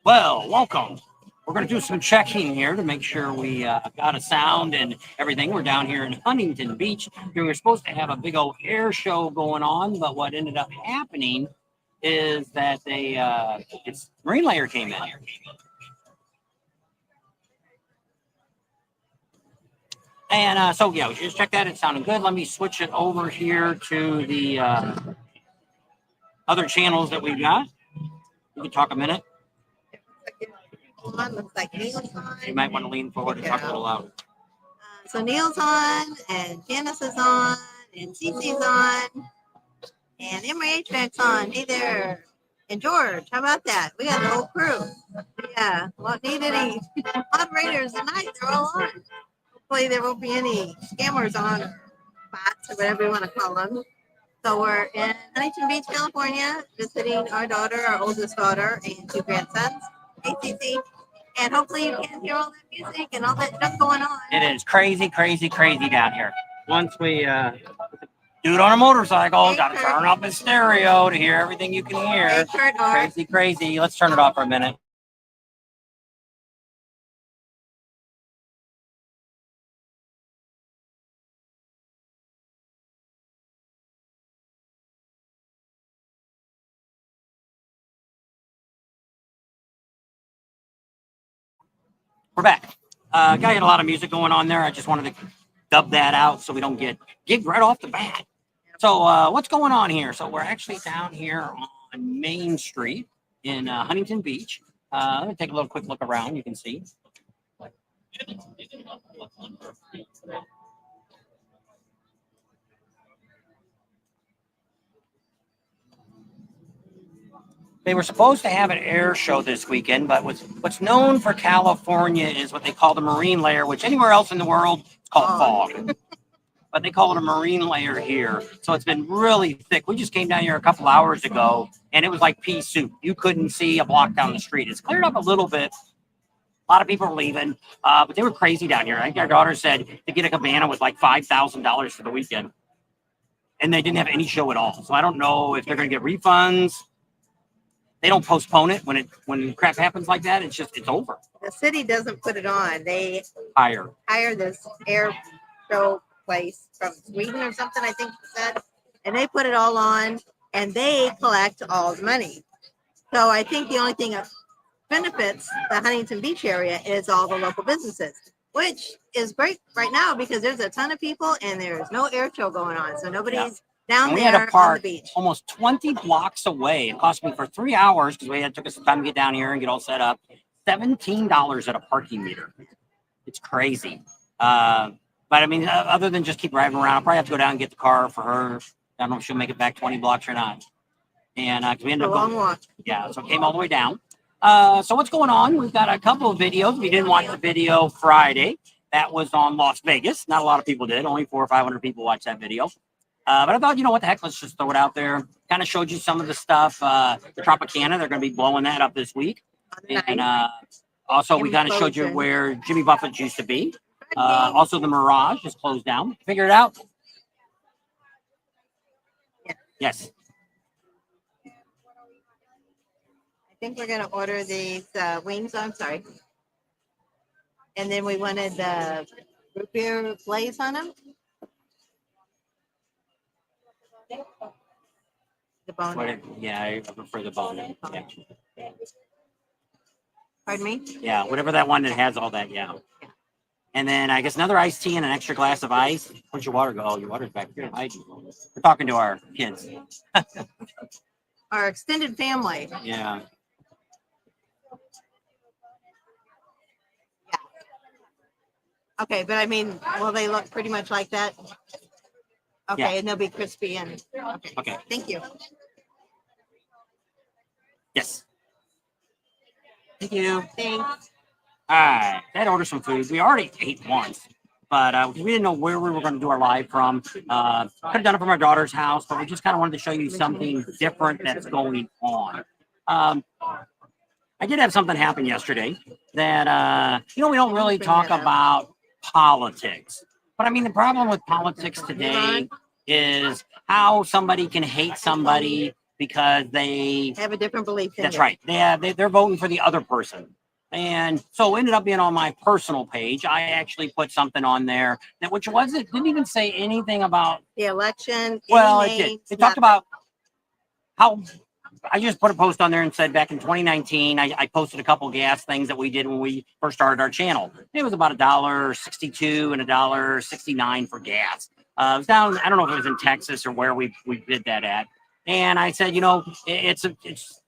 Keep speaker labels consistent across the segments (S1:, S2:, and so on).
S1: Well, welcome. We're going to do some checking here to make sure we got a sound and everything. We're down here in Huntington Beach. We were supposed to have a big old air show going on, but what ended up happening is that it's Marine Layer came in. And so, yeah, we just check that. It sounded good. Let me switch it over here to the other channels that we've got. We can talk a minute.
S2: Looks like Neil's on.
S1: You might want to lean forward and talk a little louder.
S2: So Neil's on, and Janice is on, and Cece's on, and Emery HVAC's on. Hey there. And George, how about that? We got the whole crew. Yeah, won't need any moderators tonight. They're all on. Hopefully there won't be any scammers on, or bots, or whatever you want to call them. So we're in Huntington Beach, California, visiting our daughter, our oldest daughter, and two grandsons. Hey, Cece. And hopefully you can hear all that music and all that stuff going on.
S1: It is crazy, crazy, crazy down here. Once we dude on a motorcycle, got to turn up his stereo to hear everything you can hear.
S2: Hey, Kurt,
S1: crazy, crazy. Let's turn it off for a minute. We're back. Guy had a lot of music going on there. I just wanted to dub that out so we don't get gigged right off the bat. So what's going on here? So we're actually down here on Main Street in Huntington Beach. Let me take a little quick look around. You can see. They were supposed to have an air show this weekend, but what's known for California is what they call the marine layer, which anywhere else in the world it's called fog. But they call it a marine layer here. So it's been really thick. We just came down here a couple hours ago, and it was like pea soup. You couldn't see a block down the street. It's cleared up a little bit. A lot of people are leaving, but they were crazy down here. I think our daughter said to get a cabana was like $5,000 for the weekend. And they didn't have any show at all. So I don't know if they're going to get refunds. They don't postpone it when crap happens like that. It's over.
S2: The city doesn't put it on. They
S1: hire
S2: this air show place from Sweden or something, I think you said, and they put it all on, and they collect all the money. So I think the only thing that benefits the Huntington Beach area is all the local businesses, which is great right now because there's a ton of people and there's no air show going on, so nobody's down there
S1: had to park
S2: on the beach.
S1: Almost 20 blocks away. It cost me for 3 hours because it took us some time to get down here and get all set up. $17 at a parking meter. It's crazy. But I mean, other than just keep driving around, I'll probably have to go down and get the car for her. I don't know if she'll make it back 20 blocks or not. And we ended up
S2: going. A long walk.
S1: Yeah, so it came all the way down. So what's going on? We've got a couple of videos. We didn't watch the video Friday. That was on Las Vegas. Not a lot of people did. Only 400 or 500 people watched that video. But I thought, what the heck, let's just throw it out there. Kind of showed you some of the stuff. The Tropicana, they're going to be blowing that up this week. And also, we kind of showed you where Jimmy Buffett used to be. Also, the Mirage is closed down. Figure it out? Yes.
S2: I think we're going to order these wings. I'm sorry. And then we wanted the root beer glaze on them. The bone.
S1: Yeah, I prefer the bone. Yeah.
S2: Pardon me?
S1: Yeah, whatever that one that has all that, yeah. And then I guess another iced tea and an extra glass of ice. Where's your water go? Oh, your water's back here. We're talking to our kids.
S2: Our extended family.
S1: Yeah.
S2: Okay, but I mean, will they look pretty much like that? Okay, yeah. And they'll be crispy and okay. Thank you.
S1: Yes. Thank you.
S2: Thanks.
S1: All right. I had to order some food. We already ate once, but we didn't know where we were going to do our live from. Could have done it from our daughter's house, but we just kind of wanted to show you something different that's going on. I did have something happen yesterday that, we don't really talk about politics. But I mean, the problem with politics today is how somebody can hate somebody because they
S2: Have a different belief than
S1: that's
S2: you.
S1: right. They're voting for the other person. And so it ended up being on my personal page. I actually put something on there that which wasn't didn't even say anything about
S2: The election.
S1: well,
S2: any
S1: it did.
S2: names,
S1: It talked
S2: nothing.
S1: about how I just put a post on there and said back in 2019, I posted a couple gas things that we did when we first started our channel. It was about $1.62 and $1.69 for gas. It was down, I don't know if it was in Texas or where we did that at. And I said, it's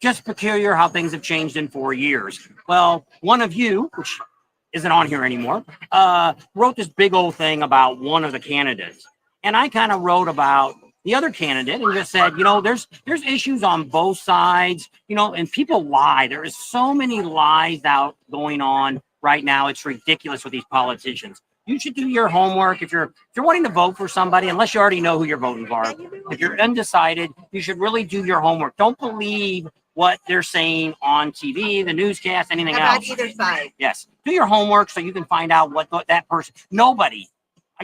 S1: just peculiar how things have changed in 4 years. Well, one of you, which isn't on here anymore, wrote this big old thing about one of the candidates. And I kind of wrote about the other candidate and just said, there's issues on both sides, and people lie. There is so many lies out going on right now. It's ridiculous with these politicians. You should do your homework if you're wanting to vote for somebody, unless you already know who you're voting for. If you're undecided, you should really do your homework. Don't believe what they're saying on TV, the newscast, anything
S2: About
S1: else.
S2: either side.
S1: Yes, do your homework so you can find out what that person. Nobody.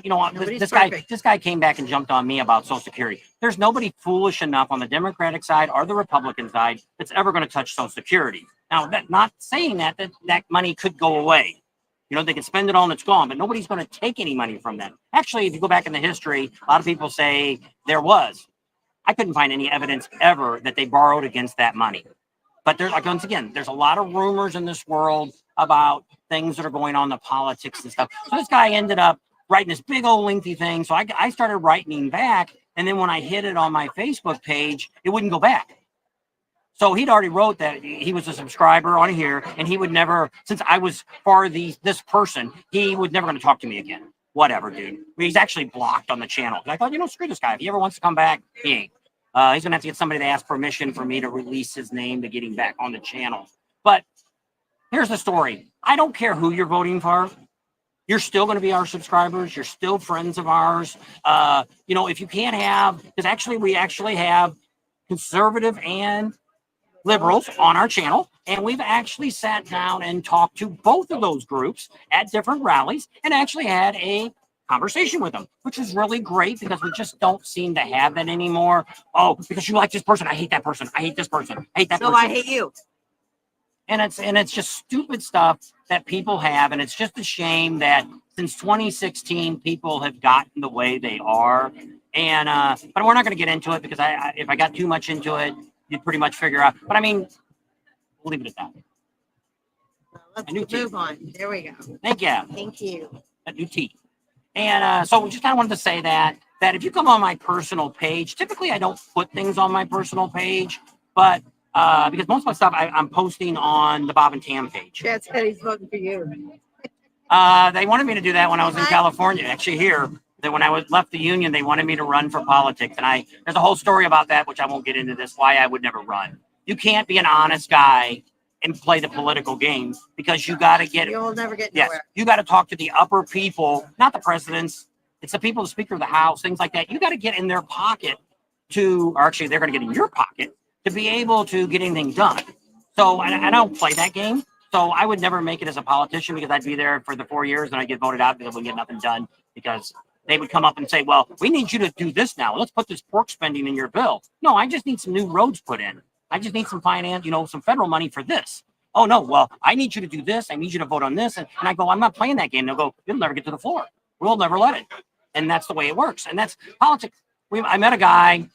S2: Nobody's
S1: This
S2: perfect.
S1: guy came back and jumped on me about Social Security. There's nobody foolish enough on the Democratic side or the Republican side that's ever going to touch Social Security. Now, not saying that money could go away. They can spend it all and it's gone, but nobody's going to take any money from them. Actually, if you go back in the history, a lot of people say there was. I couldn't find any evidence ever that they borrowed against that money. But once again, there's a lot of rumors in this world about things that are going on in the politics and stuff. So this guy ended up writing this big old lengthy thing. So I started writing back. And then when I hit it on my Facebook page, it wouldn't go back. So he'd already wrote that he was a subscriber on here and he would never, since I was for this person, he would never going to talk to me again. Whatever, dude. He's actually blocked on the channel. I thought, screw this guy. If he ever wants to come back, he ain't. He's going to have to get somebody to ask permission for me to release his name to get him back on the channel. But here's the story. I don't care who you're voting for. You're still going to be our subscribers. You're still friends of ours. If you can't have, because we actually have conservative and liberals on our channel, and we've actually sat down and talked to both of those groups at different rallies and actually had a conversation with them, which is really great because we just don't seem to have that anymore. Oh, because you like this person, I hate that person. I hate this person. I hate that person.
S2: So I hate you.
S1: And it's just stupid stuff that people have, and it's just a shame that since 2016 people have gotten the way they are. And but we're not going to get into it because if I got too much into it, you'd pretty much figure out. But I mean, we'll leave it at that.
S2: Let's
S1: A new
S2: move on. There we go.
S1: Thank you.
S2: Thank you.
S1: A new tea. And so we just kind of wanted to say that if you come on my personal page, typically I don't put things on my personal page, but because most of my stuff I'm posting on the Bob and Tam page.
S2: Chad said he's voting for you.
S1: They wanted me to do that when I was in California. Actually, here, that when I left the union, they wanted me to run for politics, and there's a whole story about that, which I won't get into this. Why I would never run. You can't be an honest guy and play the political game because you got to get.
S2: You'll never get
S1: Yes,
S2: nowhere.
S1: you got to talk to the upper people, not the presidents. It's the people, the Speaker of the House, things like that. You got to get in their pocket or actually, they're going to get in your pocket to be able to get anything done. So I don't play that game. So I would never make it as a politician because I'd be there for the 4 years and I'd get voted out because I wouldn't get nothing done because they would come up and say, well, we need you to do this now. Let's put this pork spending in your bill. No, I just need some new roads put in. I just need some finance, some federal money for this. Oh, no, well, I need you to do this. I need you to vote on this. And I go, I'm not playing that game. They'll go, you'll never get to the floor. We'll never let it. And that's the way it works. And that's politics. I met a guy.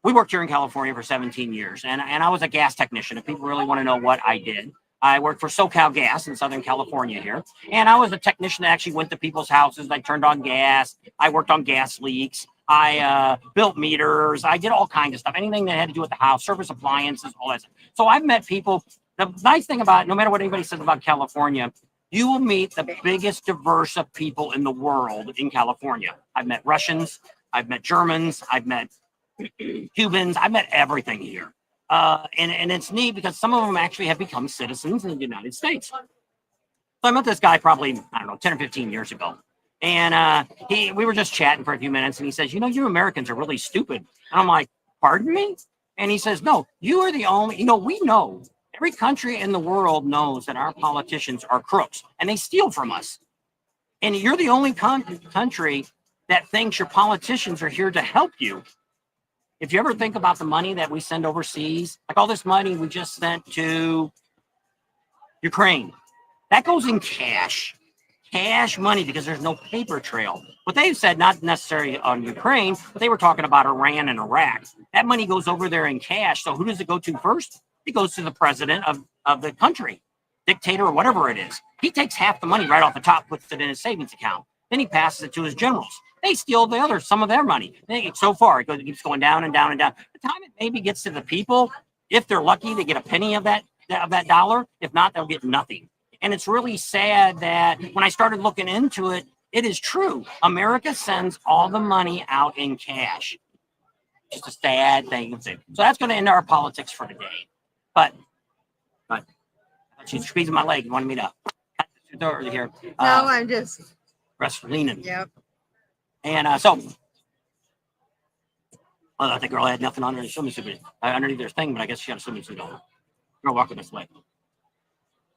S1: We worked here in California for 17 years, and I was a gas technician. If people really want to know what I did, I worked for SoCal Gas in Southern California here, and I was a technician that actually went to people's houses. I turned on gas. I worked on gas leaks. I built meters. I did all kinds of stuff, anything that had to do with the house, service appliances, all that stuff. So I've met people. The nice thing about, no matter what anybody says about California, you will meet the biggest diverse of people in the world in California. I've met Russians. I've met Germans. I've met Cubans. I've met everything here. And it's neat because some of them actually have become citizens in the United States. So I met this guy probably, 10 or 15 years ago. And we were just chatting for a few minutes and he says, you Americans are really stupid. And I'm like, pardon me? And he says, no, you are the only, we know every country in the world knows that our politicians are crooks and they steal from us. And you're the only country that thinks your politicians are here to help you. if you ever think about the money that we send overseas, like all this money we just sent to Ukraine, that goes in cash money because there's no paper trail. What they said, not necessarily on Ukraine, but they were talking about Iran and Iraq. That money goes over there in cash. So who does it go to first? It goes to the president of the country, dictator or whatever it is. He takes half the money right off the top, puts it in his savings account. Then he passes it to his generals. They steal some of their money. So far, it keeps going down and down and down. By the time it maybe gets to the people, if they're lucky, they get a penny of that dollar. If not, they'll get nothing. And it's really sad that when I started looking into it, it is true. America sends all the money out in cash. Just a sad thing. So that's going to end our politics for today. But she's squeezing my leg. You wanted me to cut the door here.
S2: No, I'm just
S1: rest leaning.
S2: Yep.
S1: And I think the girl had nothing on her swimming suit underneath their thing, but I guess she had a swimming suit on. Girl walking this way.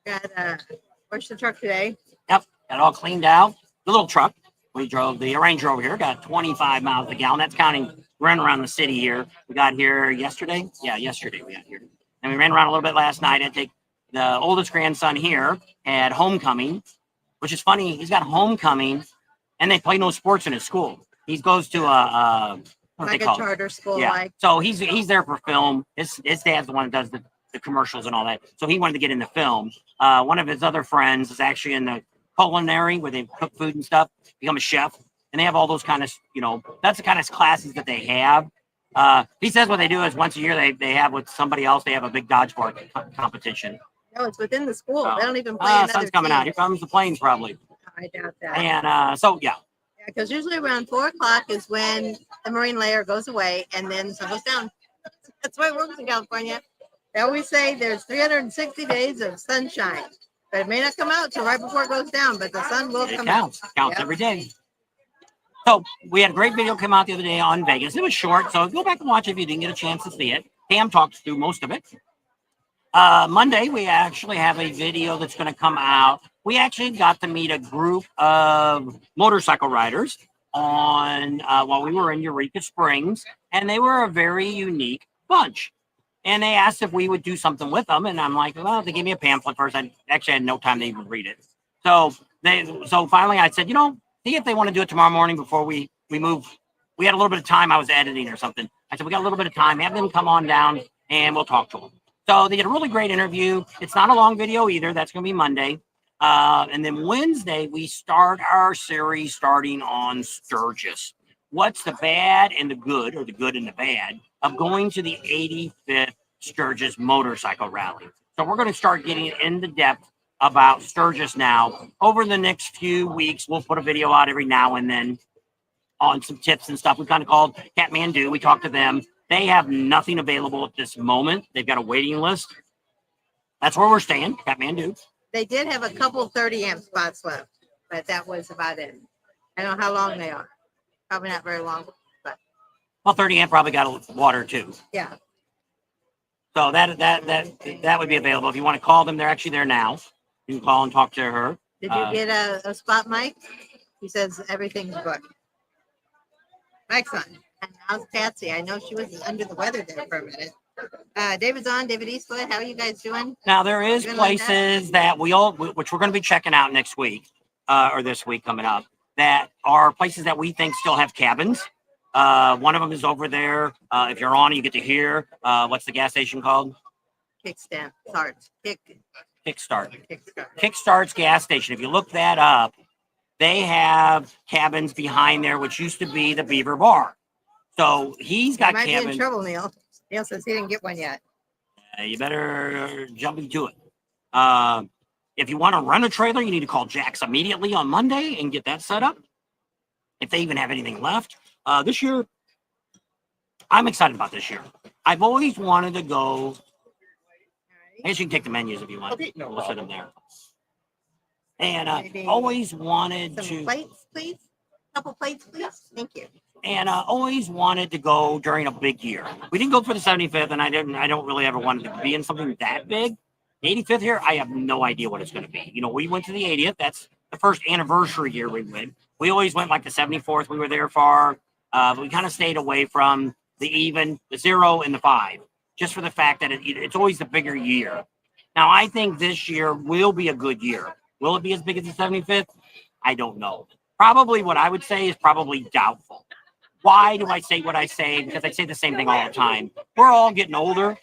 S2: Got washed the truck today.
S1: Yep, got it all cleaned out. The little truck we drove, the Ranger over here, got 25 miles a gallon. That's counting running around the city here. We got here yesterday. Yeah, yesterday we got here. And we ran around a little bit last night. I take the oldest grandson here had homecoming, which is funny. He's got homecoming, and they play no sports in his school. He goes to
S2: like a charter school.
S1: Yeah.
S2: Like.
S1: So he's there for film. His dad's the one that does the commercials and all that. So he wanted to get into film. One of his other friends is actually in the culinary where they cook food and stuff, become a chef. And they have all those kind of, that's the kind of classes that they have. He says what they do is once a year they have with somebody else, they have a big dodgeball competition.
S2: No, it's within the school. They don't even play another
S1: sun's coming out. Here comes the planes probably.
S2: I doubt that.
S1: And yeah.
S2: Yeah, because usually around 4 o'clock is when the marine layer goes away and then the sun goes down. That's why it works in California. They always say there's 360 days of sunshine, but it may not come out till right before it goes down, but the sun will come out.
S1: It counts every day. So we had a great video come out the other day on Vegas. It was short, so go back and watch it if you didn't get a chance to see it. Pam talked through most of it. Monday, we actually have a video that's going to come out. We actually got to meet a group of motorcycle riders on while we were in Eureka Springs, and they were a very unique bunch. And they asked if we would do something with them, and I'm like, well, they gave me a pamphlet first. I actually had no time to even read it. So finally, I said, see if they want to do it tomorrow morning before we move. We had a little bit of time. I was editing or something. I said, we got a little bit of time. Have them come on down, and we'll talk to them. So they did a really great interview. It's not a long video either. That's going to be Monday. And then Wednesday, we start our series starting on Sturgis. What's the bad and the good, or the good and the bad, of going to the 85th Sturgis Motorcycle Rally? So we're going to start getting into depth about Sturgis now. Over the next few weeks, we'll put a video out every now and then on some tips and stuff. We kind of called Kathmandu. We talked to them. They have nothing available at this moment. They've got a waiting list. That's where we're staying, Kathmandu.
S2: They did have a couple 30 amp spots left, but that was about it. I don't know how long they are. Probably not very long, but.
S1: Well, 30 amp probably got water too.
S2: Yeah.
S1: So that would be available. If you want to call them, they're actually there now. You can call and talk to her.
S2: Did you get a spot, Mike? He says everything's booked. Mike's on. And how's Patsy? I know she was under the weather there for a minute. David's on. David Eastwood. How are you guys doing?
S1: Now there is places that which we're going to be checking out next week, or this week coming up, that are places that we think still have cabins. One of them is over there. If you're on, you get to hear. What's the gas station called?
S2: Kickstart.
S1: Kickstart. Kickstart's gas station. If you look that up, they have cabins behind there, which used to be the Beaver Bar. So he's got cabins.
S2: You might be in trouble, Neil. Neil says he didn't get one yet.
S1: You better jump into it. If you want to run a trailer, you need to call Jax immediately on Monday and get that set up. If they even have anything left. This year, I'm excited about this year. I've always wanted to go. I guess you can take the menus if you want. We'll set them there. And always wanted
S2: some plates, please. Couple plates, please. Thank you.
S1: And always wanted to go during a big year. We didn't go for the 75th, and I don't really ever wanted to be in something that big. The 85th here, I have no idea what it's going to be. We went to the 80th. That's the first anniversary year we went. We always went like the 74th. We were there for. We kind of stayed away from the even, the 0, and the 5, just for the fact that it's always the bigger year. Now, I think this year will be a good year. Will it be as big as the 75th? I don't know. Probably what I would say is probably doubtful. Why do I say what I say? Because I say the same thing all the time. We're all getting older.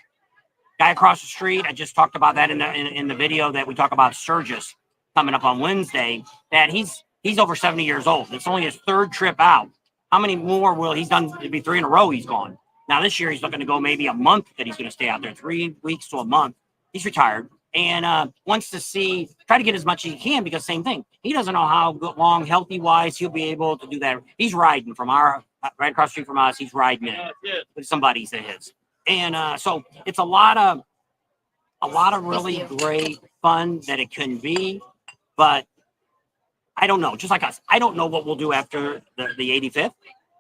S1: Guy across the street, I just talked about that in the video that we talk about Sturgis coming up on Wednesday, that he's over 70 years old. It's only his 3rd trip out. How many more will he's done? It'd be 3 in a row he's gone. Now this year he's looking to go maybe a month that he's going to stay out there, 3 weeks to a month. He's retired and wants to try to get as much as he can, because same thing. He doesn't know how long, healthy-wise, he'll be able to do that. He's riding from right across the street from us. He's riding it with some buddies of his. And so it's a lot of really great fun that it can be, but I don't know. Just like us, I don't know what we'll do after the 85th.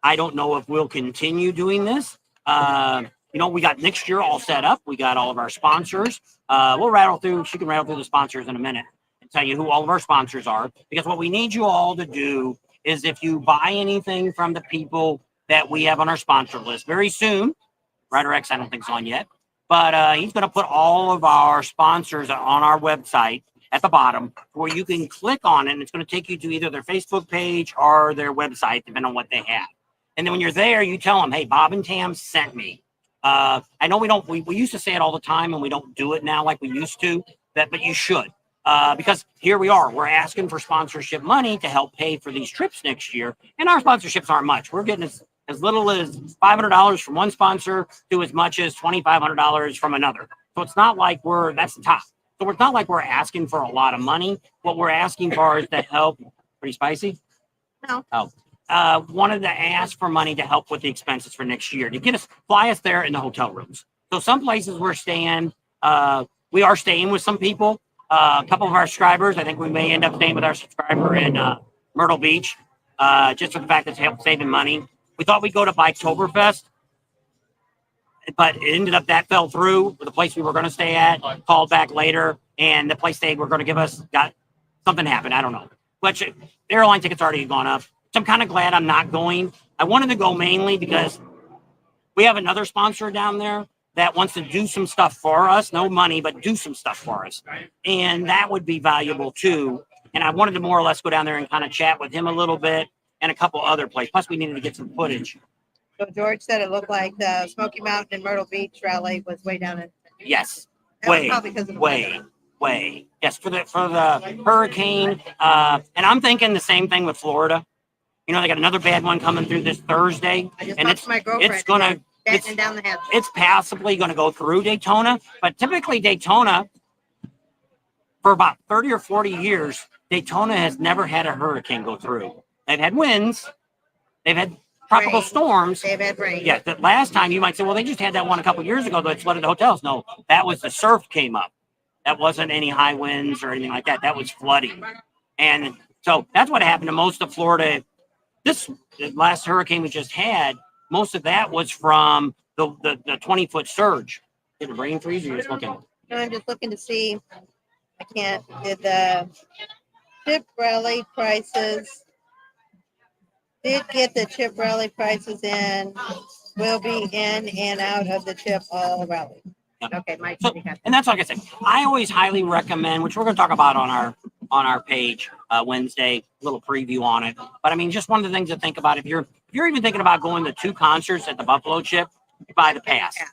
S1: I don't know if we'll continue doing this. We got next year all set up. We got all of our sponsors. We'll rattle through. She can rattle through the sponsors in a minute and tell you who all of our sponsors are. Because what we need you all to do is, if you buy anything from the people that we have on our sponsor list very soon, Ryder X, I don't think it's on yet, but he's going to put all of our sponsors on our website at the bottom, where you can click on it, and it's going to take you to either their Facebook page or their website, depending on what they have. And then when you're there, you tell them, hey, Bob and Tam sent me. I know we used to say it all the time, and we don't do it now like we used to, but you should. Because here we are, we're asking for sponsorship money to help pay for these trips next year. And our sponsorships aren't much. We're getting as little as $500 from one sponsor to as much as $2,500 from another. So it's not like that's the top. So it's not like we're asking for a lot of money. What we're asking for is to help. Pretty spicy?
S2: No.
S1: Oh. Wanted to ask for money to help with the expenses for next year, to fly us there in the hotel rooms. So some places we're staying, we are staying with some people. A couple of our subscribers, I think we may end up staying with our subscriber in Myrtle Beach, just for the fact that it's help saving money. We thought we'd go to Biketoberfest, but it ended up that fell through. The place we were going to stay at called back later, and the place they were going to give us got something happened. I don't know. But the airline tickets already gone up. So I'm kind of glad I'm not going. I wanted to go mainly because we have another sponsor down there that wants to do some stuff for us. No money, but do some stuff for us. And that would be valuable too. And I wanted to more or less go down there and kind of chat with him a little bit, and a couple other places. Plus, we needed to get some footage.
S2: So George said it looked like the Smoky Mountain and Myrtle Beach rally was way down in.
S1: Yes.
S2: That was probably because of the weather.
S1: Way. Yes, for the hurricane. And I'm thinking the same thing with Florida. They got another bad one coming through this Thursday.
S2: I just talked to my girlfriend.
S1: It's
S2: down the hatch.
S1: It's possibly going to go through Daytona, but typically Daytona, for about 30 or 40 years, Daytona has never had a hurricane go through. They've had winds, they've had tropical storms.
S2: They've had rain.
S1: Yeah, the last time you might say, well, they just had that one a couple of years ago that flooded the hotels. No, that was the surf came up. That wasn't any high winds or anything like that. That was flooding. And so that's what happened to most of Florida. The last hurricane we just had, most of that was from the 20-foot surge. Did it rain freeze or you just looking?
S2: No, I'm just looking to see. Did the chip rally prices, did get the chip rally prices in, will be in and out of the chip all rally.
S1: Yep.
S2: Okay, Mike.
S1: So, and that's like I said, I always highly recommend, which we're going to talk about on our page Wednesday, a little preview on it. But I mean, just one of the things to think about, if you're even thinking about going to 2 concerts at the Buffalo Chip, buy the pass.
S2: Yeah.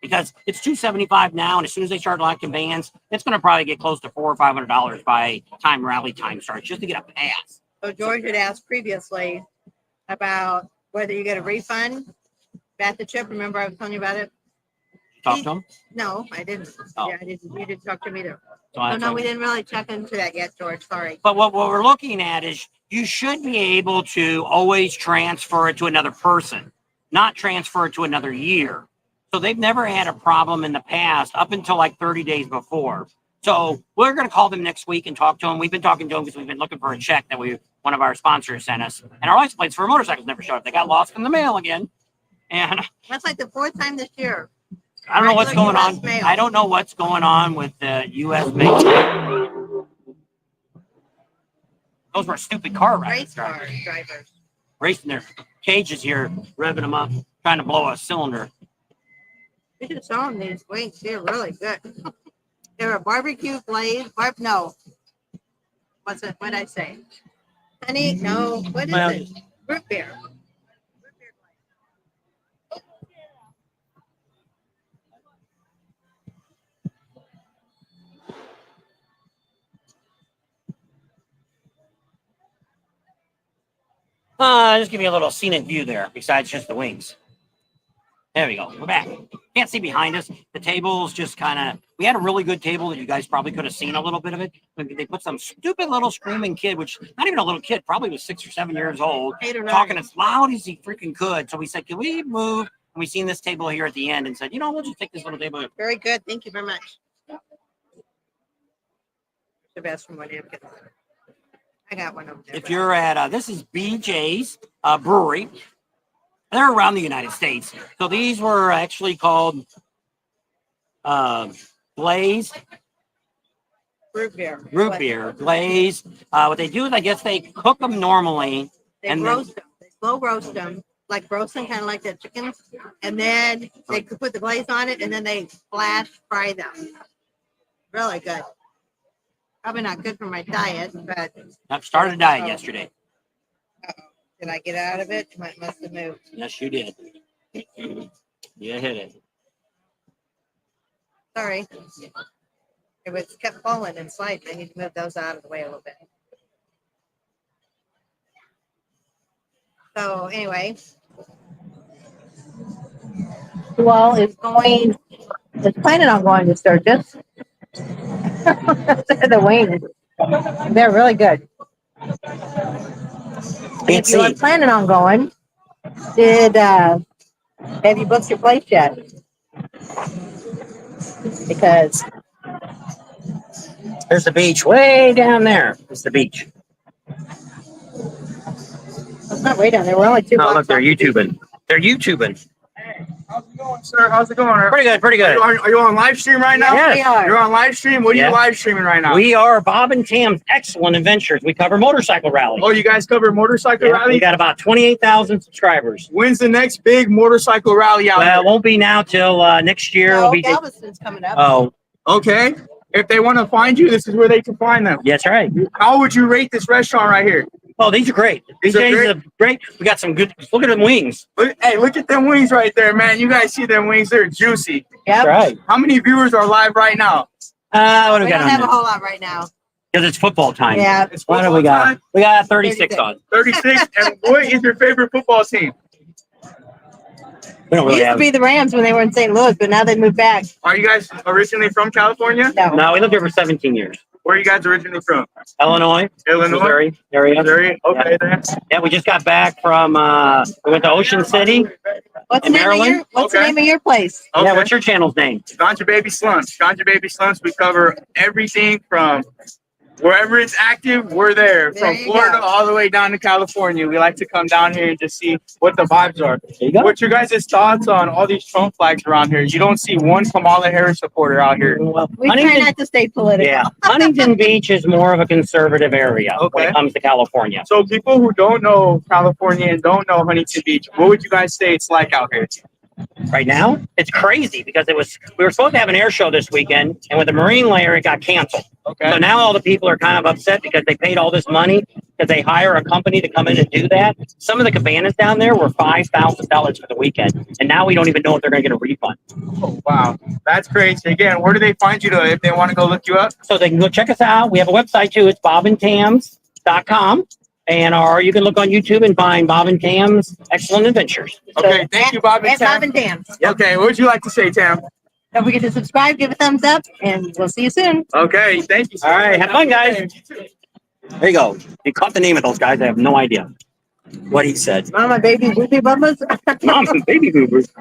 S1: Because it's $275 now, and as soon as they start electing bands, it's going to probably get close to $400 or $500 by time rally time starts just to get a pass.
S2: So George had asked previously about whether you get a refund at the chip. Remember I was telling you about it?
S1: Talk to them?
S2: No, I didn't.
S1: Oh.
S2: Yeah, I didn't. You didn't talk to me either.
S1: So
S2: No, we didn't really check into that yet, George. Sorry.
S1: But what we're looking at is you should be able to always transfer it to another person, not transfer it to another year. So they've never had a problem in the past up until like 30 days before. So we're going to call them next week and talk to them. We've been talking to them because we've been looking for a check that one of our sponsors sent us. And our license plates for motorcycles never showed up. They got lost in the mail again. And
S2: that's like the 4th time this year.
S1: I don't know what's going on.
S2: Mail.
S1: I don't know what's going on with the U.S. mail. Those were stupid car
S2: Race car
S1: drivers.
S2: drivers.
S1: Racing their cages here, revving them up. trying to blow a cylinder.
S2: You should show them these wings. They're really good. They're a barbecue glaze. No. What's it? What'd I say? Honey? No. What is
S1: Well,
S2: it? Root beer.
S1: Just give you a little scenic view there, besides just the wings. There we go. We're back. Can't see behind us. The table's just kind of. We had a really good table that you guys probably could have seen a little bit of it. They put some stupid little screaming kid, which not even a little kid, probably was 6 or 7 years old,
S2: 8 or 9.
S1: talking as loud as he freaking could. So we said, "Can we move?" And we seen this table here at the end and said, "We'll just take this little table."
S2: Very good. Thank you very much. The best from what Amkin. I got one over there.
S1: If you're at this is BJ's Brewery. They're around the United States. So these were actually called Glaze
S2: root beer.
S1: Glaze. What they do is I guess they cook them normally.
S2: They
S1: and
S2: roast them. They slow roast them, like roasting, kind of like the chickens. And then they could put the glaze on it, and then they flash fry them. Really good. Probably not good for my diet, but
S1: I've started a diet yesterday.
S2: did I get out of it? Must have moved.
S1: Yes, you did. You hit it.
S2: Sorry. It was kept falling and sliding. I need to move those out of the way a little bit. So anyway, who all is planning on going to Sturgis? The wings. They're really good.
S1: Can't
S2: If you are
S1: see.
S2: planning on going, have you booked your place yet? Because
S1: There's the beach way down there. It's the beach.
S2: it's not way down there. We're only 2
S1: Oh,
S2: blocks
S1: look, they're
S2: off the beach.
S1: YouTubing. They're YouTubing.
S3: How's it going, sir? How's it going?
S1: Pretty good, pretty good.
S3: Are you on live stream right now?
S1: Yes.
S2: We are.
S3: You're on live stream? What are
S1: Yeah.
S3: you live streaming right now?
S1: We are Bob and Tam's Excellent Adventures. We cover motorcycle rallies.
S3: Oh, you guys cover motorcycle
S1: Yeah,
S3: rally?
S1: we got about 28,000 subscribers.
S3: When's the next big motorcycle rally out
S1: Well, it
S3: there?
S1: won't be now till next year.
S2: No,
S1: It'll be
S2: Galveston's coming up.
S1: oh,
S3: Okay. If they want to find you, this is where they can find them.
S1: that's right.
S3: How would you rate this restaurant right here?
S1: Oh, these are great.
S3: These are
S1: BJ's is great. We got some good. Look at them wings.
S3: Hey, look at them wings right there, man. You guys see them wings? They're juicy.
S2: Yep.
S1: That's right.
S3: How many viewers are live right now?
S1: What do we
S2: We
S1: got
S2: don't have a
S1: on
S2: whole lot right now.
S1: Because it's football time.
S2: Yeah.
S3: It's
S1: What do we
S3: football
S1: got?
S3: time.
S1: We got 36
S2: 36.
S1: on.
S3: 36. And what is your favorite football team?
S1: We don't
S2: It
S1: really
S2: used to
S1: have.
S2: be the Rams when they were in St. Louis, but now they moved back.
S3: Are you guys originally from California?
S2: No.
S1: No, we lived here for 17 years.
S3: Where are you guys originally from?
S1: Illinois,
S3: Illinois?
S1: Missouri area.
S3: Missouri? Okay, then.
S1: Yeah, we just got back from. We went to Ocean City.
S2: What's the
S1: In
S2: name of
S1: Maryland?
S2: What's the
S3: Okay.
S2: name of your place?
S1: Yeah,
S3: Okay.
S1: what's your channel's name?
S3: Ganja Baby Slumps. Ganja Baby Slumps. We cover everything from wherever it's active, we're there.
S2: There
S3: From
S2: you
S3: Florida
S2: go.
S3: all the way down to California. We like to come down here and just see what the vibes are.
S1: There you go.
S3: What's your guys' thoughts on all these Trump flags around here? You don't see one Kamala Harris supporter out here.
S1: Well,
S2: We try
S1: Huntington,
S2: not to stay political.
S1: yeah, Huntington Beach is more of a conservative area when
S3: Okay.
S1: it comes to California.
S3: So people who don't know California and don't know Huntington Beach, what would you guys say it's like out here?
S1: Right now, it's crazy because we were supposed to have an air show this weekend, and with the marine layer, it got canceled.
S3: Okay.
S1: So now all the people are kind of upset because they paid all this money because they hire a company to come in and do that. Some of the cabanas down there were $5,000 for the weekend, and now we don't even know if they're going to get a refund.
S3: Oh, wow. That's crazy. Again, where do they find you if they want to go look you up?
S1: So they can go check us out. We have a website too. It's bobandtams.com. Or you can look on YouTube and find Bob and Tam's Excellent Adventures.
S3: Okay, thank you, Bob and
S2: And Bob
S3: Tam.
S2: and Dan.
S3: Okay, what would you like to say, Tam?
S2: Don't forget to subscribe, give a thumbs up, and we'll see you soon.
S3: Okay, thank you.
S1: All right, have fun, guys. There you go. You caught the name of those guys. I have no idea what he said.
S2: Mama, baby, boopy bumbas.
S1: Mom, some baby boobers.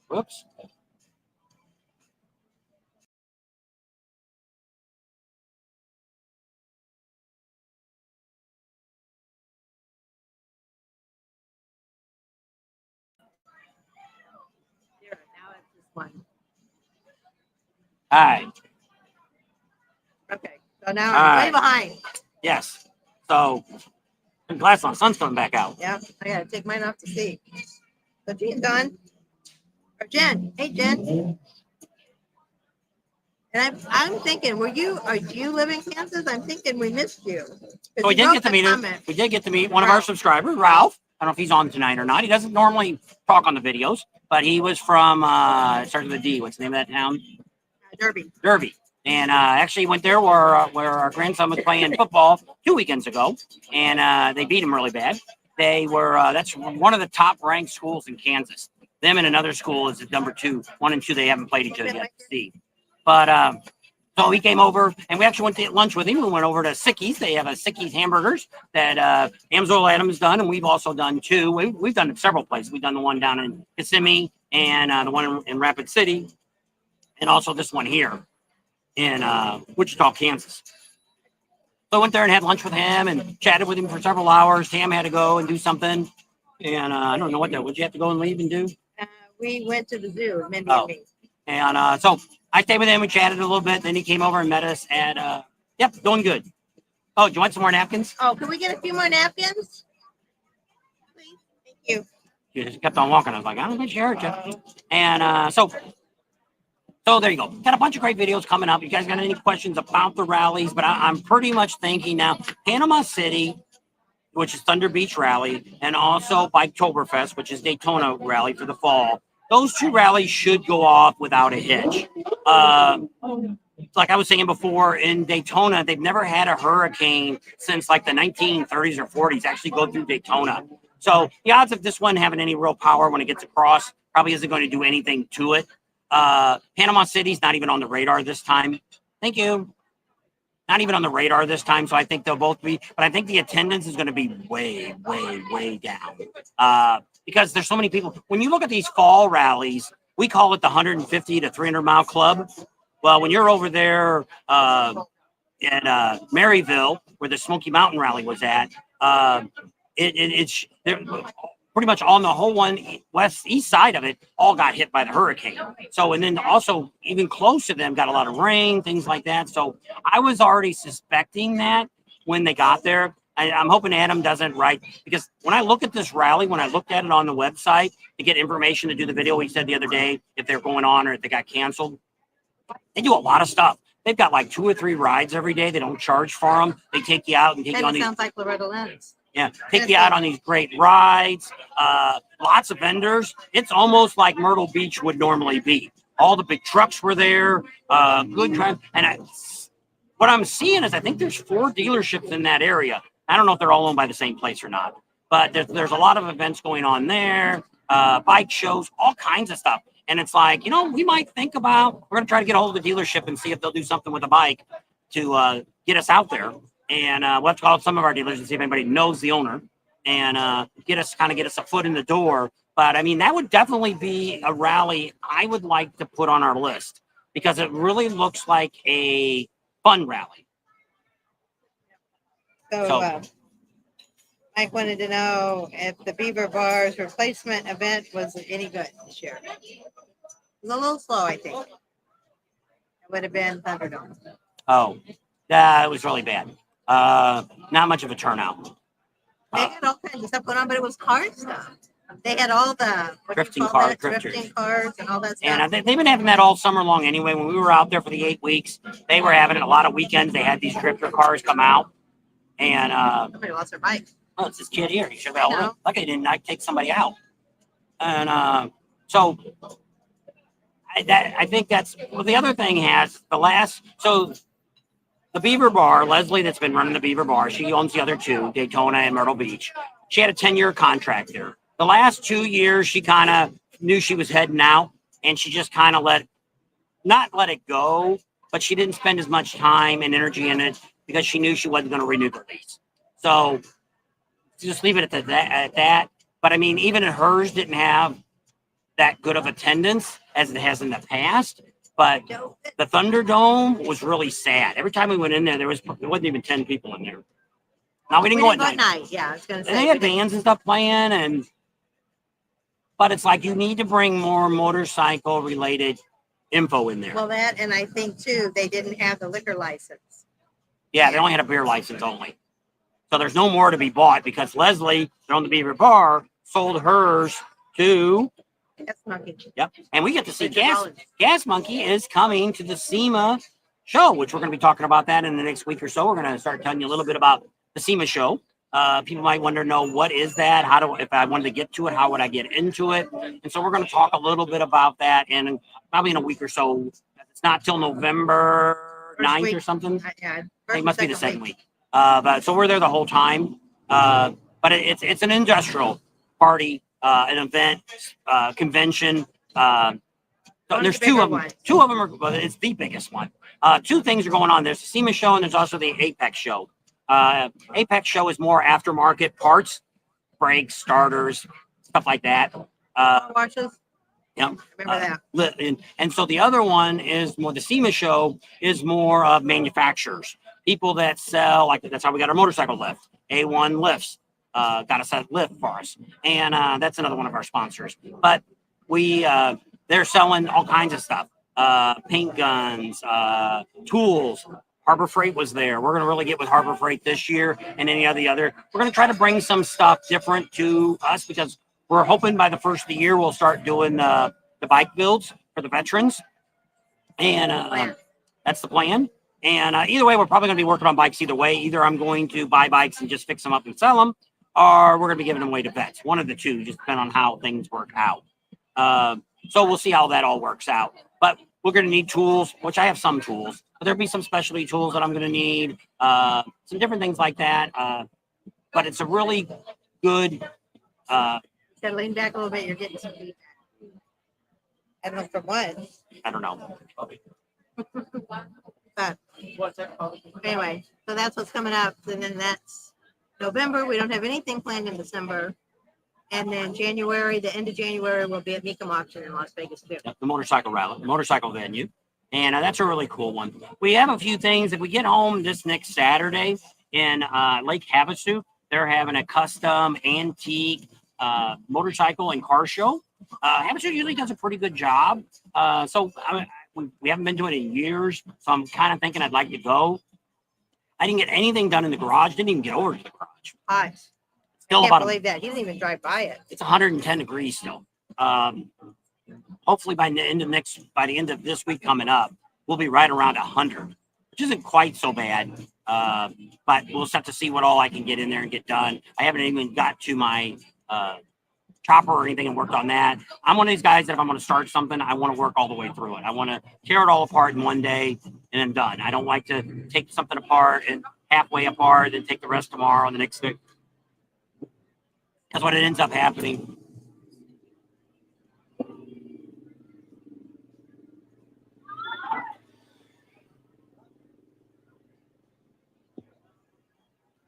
S1: Whoops.
S2: Now it's this one.
S1: All right.
S2: Okay. So now
S1: All
S2: I'm way
S1: right.
S2: behind.
S1: Yes. So Glass on, sun's coming back out.
S2: Yeah, I gotta take mine off to see. So Jean's gone. Or Jen. Hey, Jen. And I'm thinking, are you live in Kansas? I'm thinking we missed you. 'Cause
S1: So we
S2: you
S1: did
S2: wrote
S1: get to
S2: the
S1: meet him.
S2: comment.
S1: We did get to meet one of our
S2: Ralph.
S1: subscribers, Ralph. I don't know if he's on tonight or not. He doesn't normally talk on the videos, but he was from it starts with a D. What's the name of that town?
S2: Derby.
S1: Derby. And actually went there where our grandson was playing football 2 weekends ago, and they beat him really bad. They were that's one of the top ranked schools in Kansas. Them and another school is at number 2, 1 and 2. They haven't played each other yet. See, but so he came over, and we actually went to lunch with him. We went over to Sicky's. They have a Sicky's hamburgers that Amsoil Adams done, and we've also done too. We've done it several places. We've done the one down in Kissimmee and the one in Rapid City, and also this one here in Wichita, Kansas. So I went there and had lunch with him and chatted with him for several hours. Tam had to go and do something, and I don't know what that. Would you have to go and leave and do?
S2: We went to the zoo, Mindy
S1: Oh.
S2: and me.
S1: And so I stayed with him. We chatted a little bit. Then he came over and met us. And yep, doing good. Oh, do you want some more napkins?
S2: Oh, can we get a few more napkins? Please. Thank you.
S1: She just kept on walking. I was like, I don't think she heard you. And so there you go. Got a bunch of great videos coming up. You guys got any questions about the rallies? But I'm pretty much thinking now, Panama City, which is Thunder Beach Rally, and also Biketoberfest, which is Daytona Rally for the fall. Those 2 rallies should go off without a hitch. Like I was saying before, in Daytona, they've never had a hurricane since like the 1930s or 40s actually go through Daytona. So the odds of this one having any real power when it gets across probably isn't going to do anything to it. Panama City's not even on the radar this time. Thank you. Not even on the radar this time, so I think they'll both be. But I think the attendance is going to be way, way, way down because there's so many people. When you look at these fall rallies, we call it the 150 to 300 mile club. Well, when you're over there in Maryville, where the Smoky Mountain Rally was at, it's pretty much on the whole east side of it all got hit by the hurricane. So, and then also even close to them got a lot of rain, things like that. So I was already suspecting that when they got there. I'm hoping Adam doesn't write, because when I look at this rally, when I looked at it on the website to get information to do the video, he said the other day, if they're going on or if they got canceled, they do a lot of stuff. They've got like 2 or 3 rides every day. They don't charge for them. They take you out and take you on these.
S2: Sounds like Loretta Lynn's.
S1: Yeah, take you out on these great rides. Lots of vendors. It's almost like Myrtle Beach would normally be. All the big trucks were there. Good drive. And what I'm seeing is I think there's 4 dealerships in that area. I don't know if they're all owned by the same place or not. But there's a lot of events going on there. Bike shows, all kinds of stuff. And it's like, we might think about, we're going to try to get a hold of the dealership and see if they'll do something with a bike to get us out there. And we'll have to call some of our dealers and see if anybody knows the owner and get us a foot in the door. But I mean, that would definitely be a rally I would like to put on our list because it really looks like a fun rally.
S2: So Mike wanted to know if the Beaver Bar's replacement event was any good this year. It was a little slow, I think. It would have been Thunderdome.
S1: Oh, yeah, it was really bad. Not much of a turnout.
S2: They had all kinds of stuff going on, but it was car stuff. They had all the
S1: drifting
S2: cars and all that stuff.
S1: And they've been having that all summer long anyway. When we were out there for the 8 weeks, they were having it a lot of weekends. They had these drifter cars come out. And
S2: somebody lost their bike.
S1: Oh, it's this kid here. He should have held him. Lucky didn't take somebody out. And so I think that's the other thing has the Beaver Bar, Leslie, that's been running the Beaver Bar, she owns the other 2, Daytona and Myrtle Beach. She had a 10-year contract there. The last 2 years, she kind of knew she was heading out, and she just kind of not let it go, but she didn't spend as much time and energy in it because she knew she wasn't going to renew the lease. So just leave it at that. But I mean, even hers didn't have that good of attendance as it has in the past. But the Thunderdome was really sad. Every time we went in there, there wasn't even 10 people in there. Now we didn't go at night.
S2: Yeah, I was going to say.
S1: And they had bands and stuff playing, but it's like you need to bring more motorcycle related info in there.
S2: Well, that, and I think too, they didn't have the liquor license.
S1: Yeah, they only had a beer license only. So there's no more to be bought because Leslie on the Beaver Bar sold hers to.
S2: That's monkey.
S1: Yep. And we get to see
S2: $50.
S1: Gas Monkey is coming to the SEMA show, which we're going to be talking about that in the next week or so. We're going to start telling you a little bit about the SEMA show. People might wonder, what is that? If I wanted to get to it, how would I get into it? And so we're going to talk a little bit about that and probably in a week or so. It's not till November 9th or something.
S2: Yeah,
S1: It must be the second week. But so we're there the whole time. But it's an industrial party, an event, convention. So there's two of them. Two of them are. Well, it's the biggest one. Two things are going on. There's the SEMA show and there's also the Apex show. Apex show is more aftermarket parts, brakes, starters, stuff like that.
S2: Washes.
S1: Yeah.
S2: Remember that.
S1: And so the other one is more, the SEMA show is more of manufacturers, people that sell, like that's how we got our motorcycle lift, A1 lifts, got a set lift for us. And that's another one of our sponsors. But they're selling all kinds of stuff, paint guns, tools. Harbor Freight was there. We're going to really get with Harbor Freight this year and any of the other. We're going to try to bring some stuff different to us because we're hoping by the first of the year we'll start doing the bike builds for the veterans. And that's the plan. And either way, we're probably going to be working on bikes either way. Either I'm going to buy bikes and just fix them up and sell them, or we're going to be giving them away to vets. One of the two, just depending on how things work out. So we'll see how that all works out. But we're going to need tools, which I have some tools. But there'll be some specialty tools that I'm going to need, some different things like that. But it's a really good.
S2: Gotta lean back a little bit. You're getting some feedback. I don't know from what.
S1: I don't know.
S2: But anyway, so that's what's coming up. And then that's November. We don't have anything planned in December. And then January, the end of January, we'll be at Mecum Auction in Las Vegas too.
S1: The motorcycle rally, motorcycle venue. And that's a really cool one. We have a few things. If we get home this next Saturday in Lake Havasu, they're having a custom antique motorcycle and car show. Havasu usually does a pretty good job. We haven't been to it in years. So I'm kind of thinking I'd like to go. I didn't get anything done in the garage. Didn't even get over to the garage.
S2: Hi.
S1: Still
S2: I can't believe that. He didn't even drive by it.
S1: It's 110 degrees still. Hopefully by the end of this week coming up, we'll be right around 100, which isn't quite so bad. But we'll just have to see what all I can get in there and get done. I haven't even got to my chopper or anything and worked on that. I'm one of these guys that if I'm going to start something, I want to work all the way through it. I want to tear it all apart in one day and I'm done. I don't like to take something apart and halfway apart and take the rest tomorrow and the next day. That's what it ends up happening.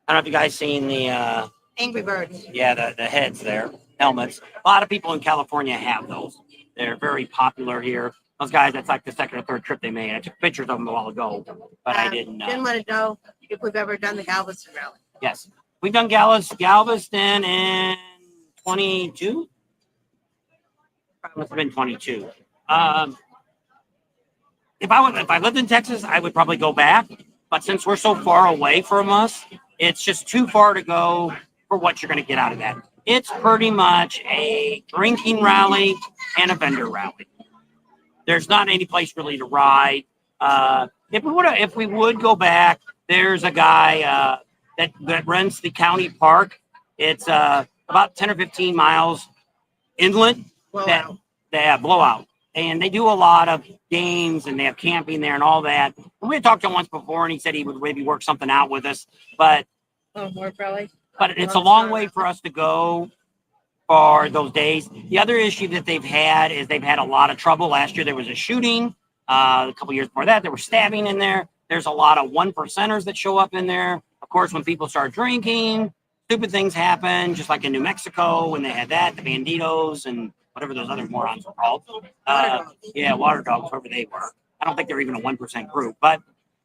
S1: I don't know if you guys seen the
S2: Angry Birds.
S1: the heads there, helmets. A lot of people in California have those. They're very popular here. Those guys, that's like the second or third trip they made. I took pictures of them a while ago, but I didn't.
S2: Didn't want to know if we've ever done the Galveston rally.
S1: Yes, we've done Galveston in 22. Must have been 22. If I lived in Texas, I would probably go back. But since we're so far away from us, it's just too far to go for what you're going to get out of that. It's pretty much a drinking rally and a vendor rally. There's not any place really to ride. If we would go back, there's a guy that rents the county park. It's about 10 or 15 miles inland.
S2: Blowout.
S1: They have Blowout. And they do a lot of games and they have camping there and all that. We had talked to him once before and he said he would maybe work something out with us. But
S2: More rally.
S1: But it's a long way for us to go for those days. The other issue that they've had is they've had a lot of trouble. Last year there was a shooting. A couple years before that, there was stabbing in there. There's a lot of 1%ers that show up in there. Of course, when people start drinking, stupid things happen, just like in New Mexico when they had that, the Banditos and whatever those other morons were called. Water dogs, whoever they were. I don't think they're even a 1% group, but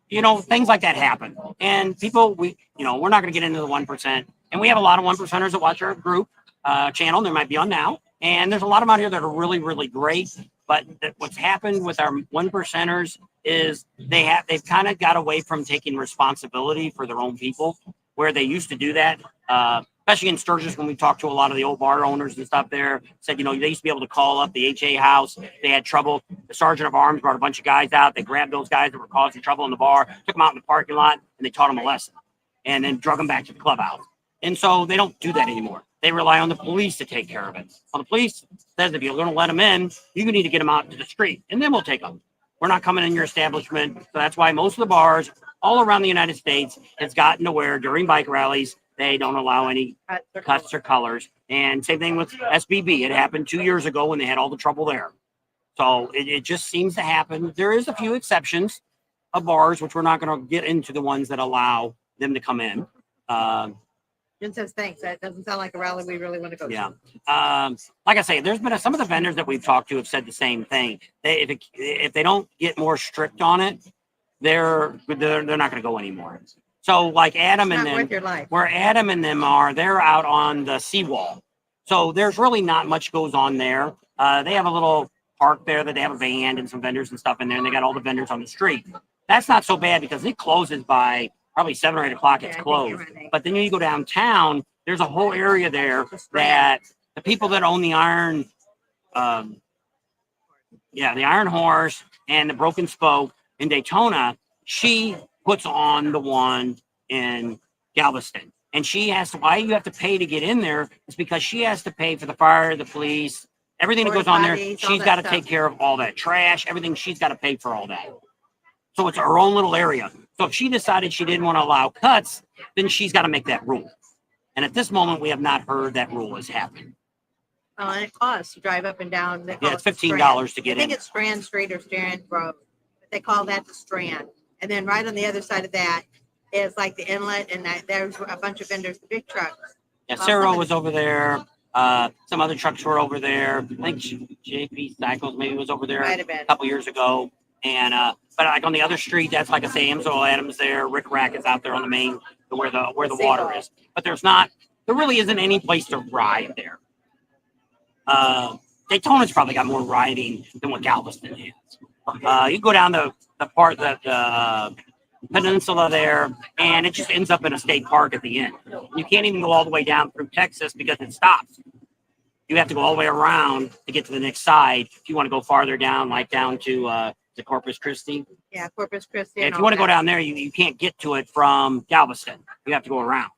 S1: things like that happen. And people, we're not going to get into the 1%. And we have a lot of 1%ers that watch our group channel. They might be on now. And there's a lot of them out here that are really, really great. But what's happened with our 1%ers is they've kind of got away from taking responsibility for their own people. where they used to do that. Especially in Sturgis, when we talked to a lot of the old bar owners and stuff there, said, they used to be able to call up the HA house. They had trouble. The sergeant of arms brought a bunch of guys out. They grabbed those guys that were causing trouble in the bar, took them out in the parking lot, and they taught them a lesson, and then drug them back to the clubhouse. And so they don't do that anymore. They rely on the police to take care of it. Well, the police says if you're going to let them in, you need to get them out to the street, and then we'll take them. We're not coming in your establishment. So that's why most of the bars all around the United States has gotten to where during bike rallies, they don't allow any cuts or colors. And same thing with SBB. It happened 2 years ago when they had all the trouble there. So it just seems to happen. There is a few exceptions of bars, which we're not going to get into the ones that allow them to come in.
S2: Jen says thanks. That doesn't sound like a rally we really want to go
S1: Yeah.
S2: to.
S1: Like I say, there's been some of the vendors that we've talked to have said the same thing. If they don't get more strict on it, they're not going to go anymore. So like Adam
S2: It's
S1: and
S2: not
S1: them,
S2: worth your life.
S1: where Adam and them are, they're out on the seawall. So there's really not much goes on there. They have a little park there that they have a band and some vendors and stuff in there, and they got all the vendors on the street. That's not so bad because it closes by probably 7 or 8 o'clock.
S2: Yeah,
S1: It's
S2: I think you're
S1: closed.
S2: right.
S1: But then you go downtown, there's a whole area there that the people that own the Iron, the Iron Horse and the Broken Spoke in Daytona, she puts on the one in Galveston. And she has to, why you have to pay to get in there is because she has to pay for the fire, the police, everything that goes on there.
S2: Porta potties, all
S1: She's
S2: that
S1: got to
S2: stuff.
S1: take care of all that trash, everything. She's got to pay for all that. So it's her own little area. So if she decided she didn't want to allow cuts, then she's got to make that rule. And at this moment, we have not heard that rule has happened.
S2: Oh, and it costs to drive up and down. They call
S1: Yeah, it's
S2: it the
S1: $15
S2: Strand.
S1: to get
S2: I think
S1: in.
S2: it's Strand Street or Strand Road. But they call that the Strand. And then right on the other side of that is like the inlet, and there's a bunch of vendors, the big trucks.
S1: Yeah,
S2: Well,
S1: Cero
S2: some of
S1: was over there. Some other trucks were over there. I think JP Cycles maybe was over there
S2: Might
S1: a
S2: have been.
S1: couple years ago. And but like on the other street, that's like a Sam's or Adams there. Rick Rack is out there on the main where the water is. But there really isn't any place to ride there. Daytona's probably got more riding than what Galveston has. You go down the part that the peninsula there, and it just ends up in a state park at the end. You can't even go all the way down through Texas because it stops. You have to go all the way around to get to the next side if you want to go farther down, like down to the Corpus Christi.
S2: Yeah, Corpus Christi.
S1: Yeah,
S2: and
S1: if
S2: all
S1: you want to go
S2: that.
S1: down there, you can't get to it from Galveston. You have to go around.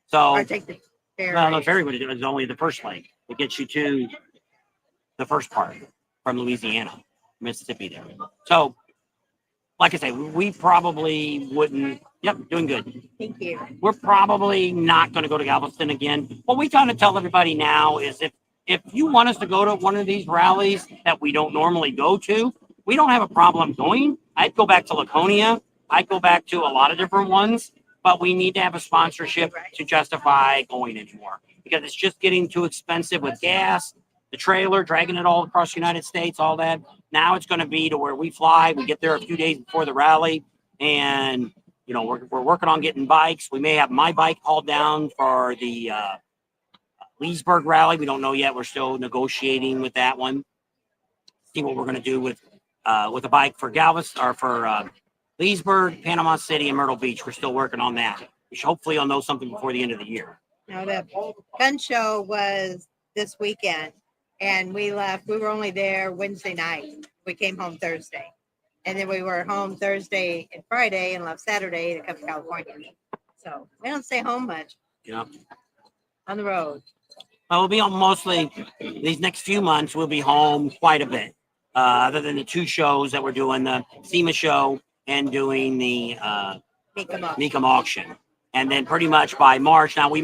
S1: So
S2: Or take the ferry.
S1: well, the ferry is only the first leg. It gets you to the first part from Louisiana, Mississippi there. So, like I say, we probably wouldn't. Yep, doing good.
S2: Thank you.
S1: We're probably not going to go to Galveston again. What we try to tell everybody now is if you want us to go to one of these rallies that we don't normally go to, we don't have a problem going. I'd go back to Laconia. I'd go back to a lot of different ones, but we need to have a sponsorship to justify going anymore because it's just getting too expensive with gas, the trailer, dragging it all across the United States, all that. Now it's going to be to where we fly. We get there a few days before the rally, and we're working on getting bikes. We may have my bike hauled down for the Leesburg rally. We don't know yet. We're still negotiating with that one. See what we're going to do with a bike for Galveston or for Leesburg, Panama City, and Myrtle Beach. We're still working on that. Hopefully, I'll know something before the end of the year.
S2: Now, the gun show was this weekend, and we left. We were only there Wednesday night. We came home Thursday. And then we were home Thursday and Friday and left Saturday to come to California. So we don't stay home much.
S1: Yeah.
S2: On the road.
S1: We'll be on mostly these next few months. We'll be home quite a bit. Other than the 2 shows that we're doing, the SEMA show and doing the Mecum auction. And then pretty much by March, now we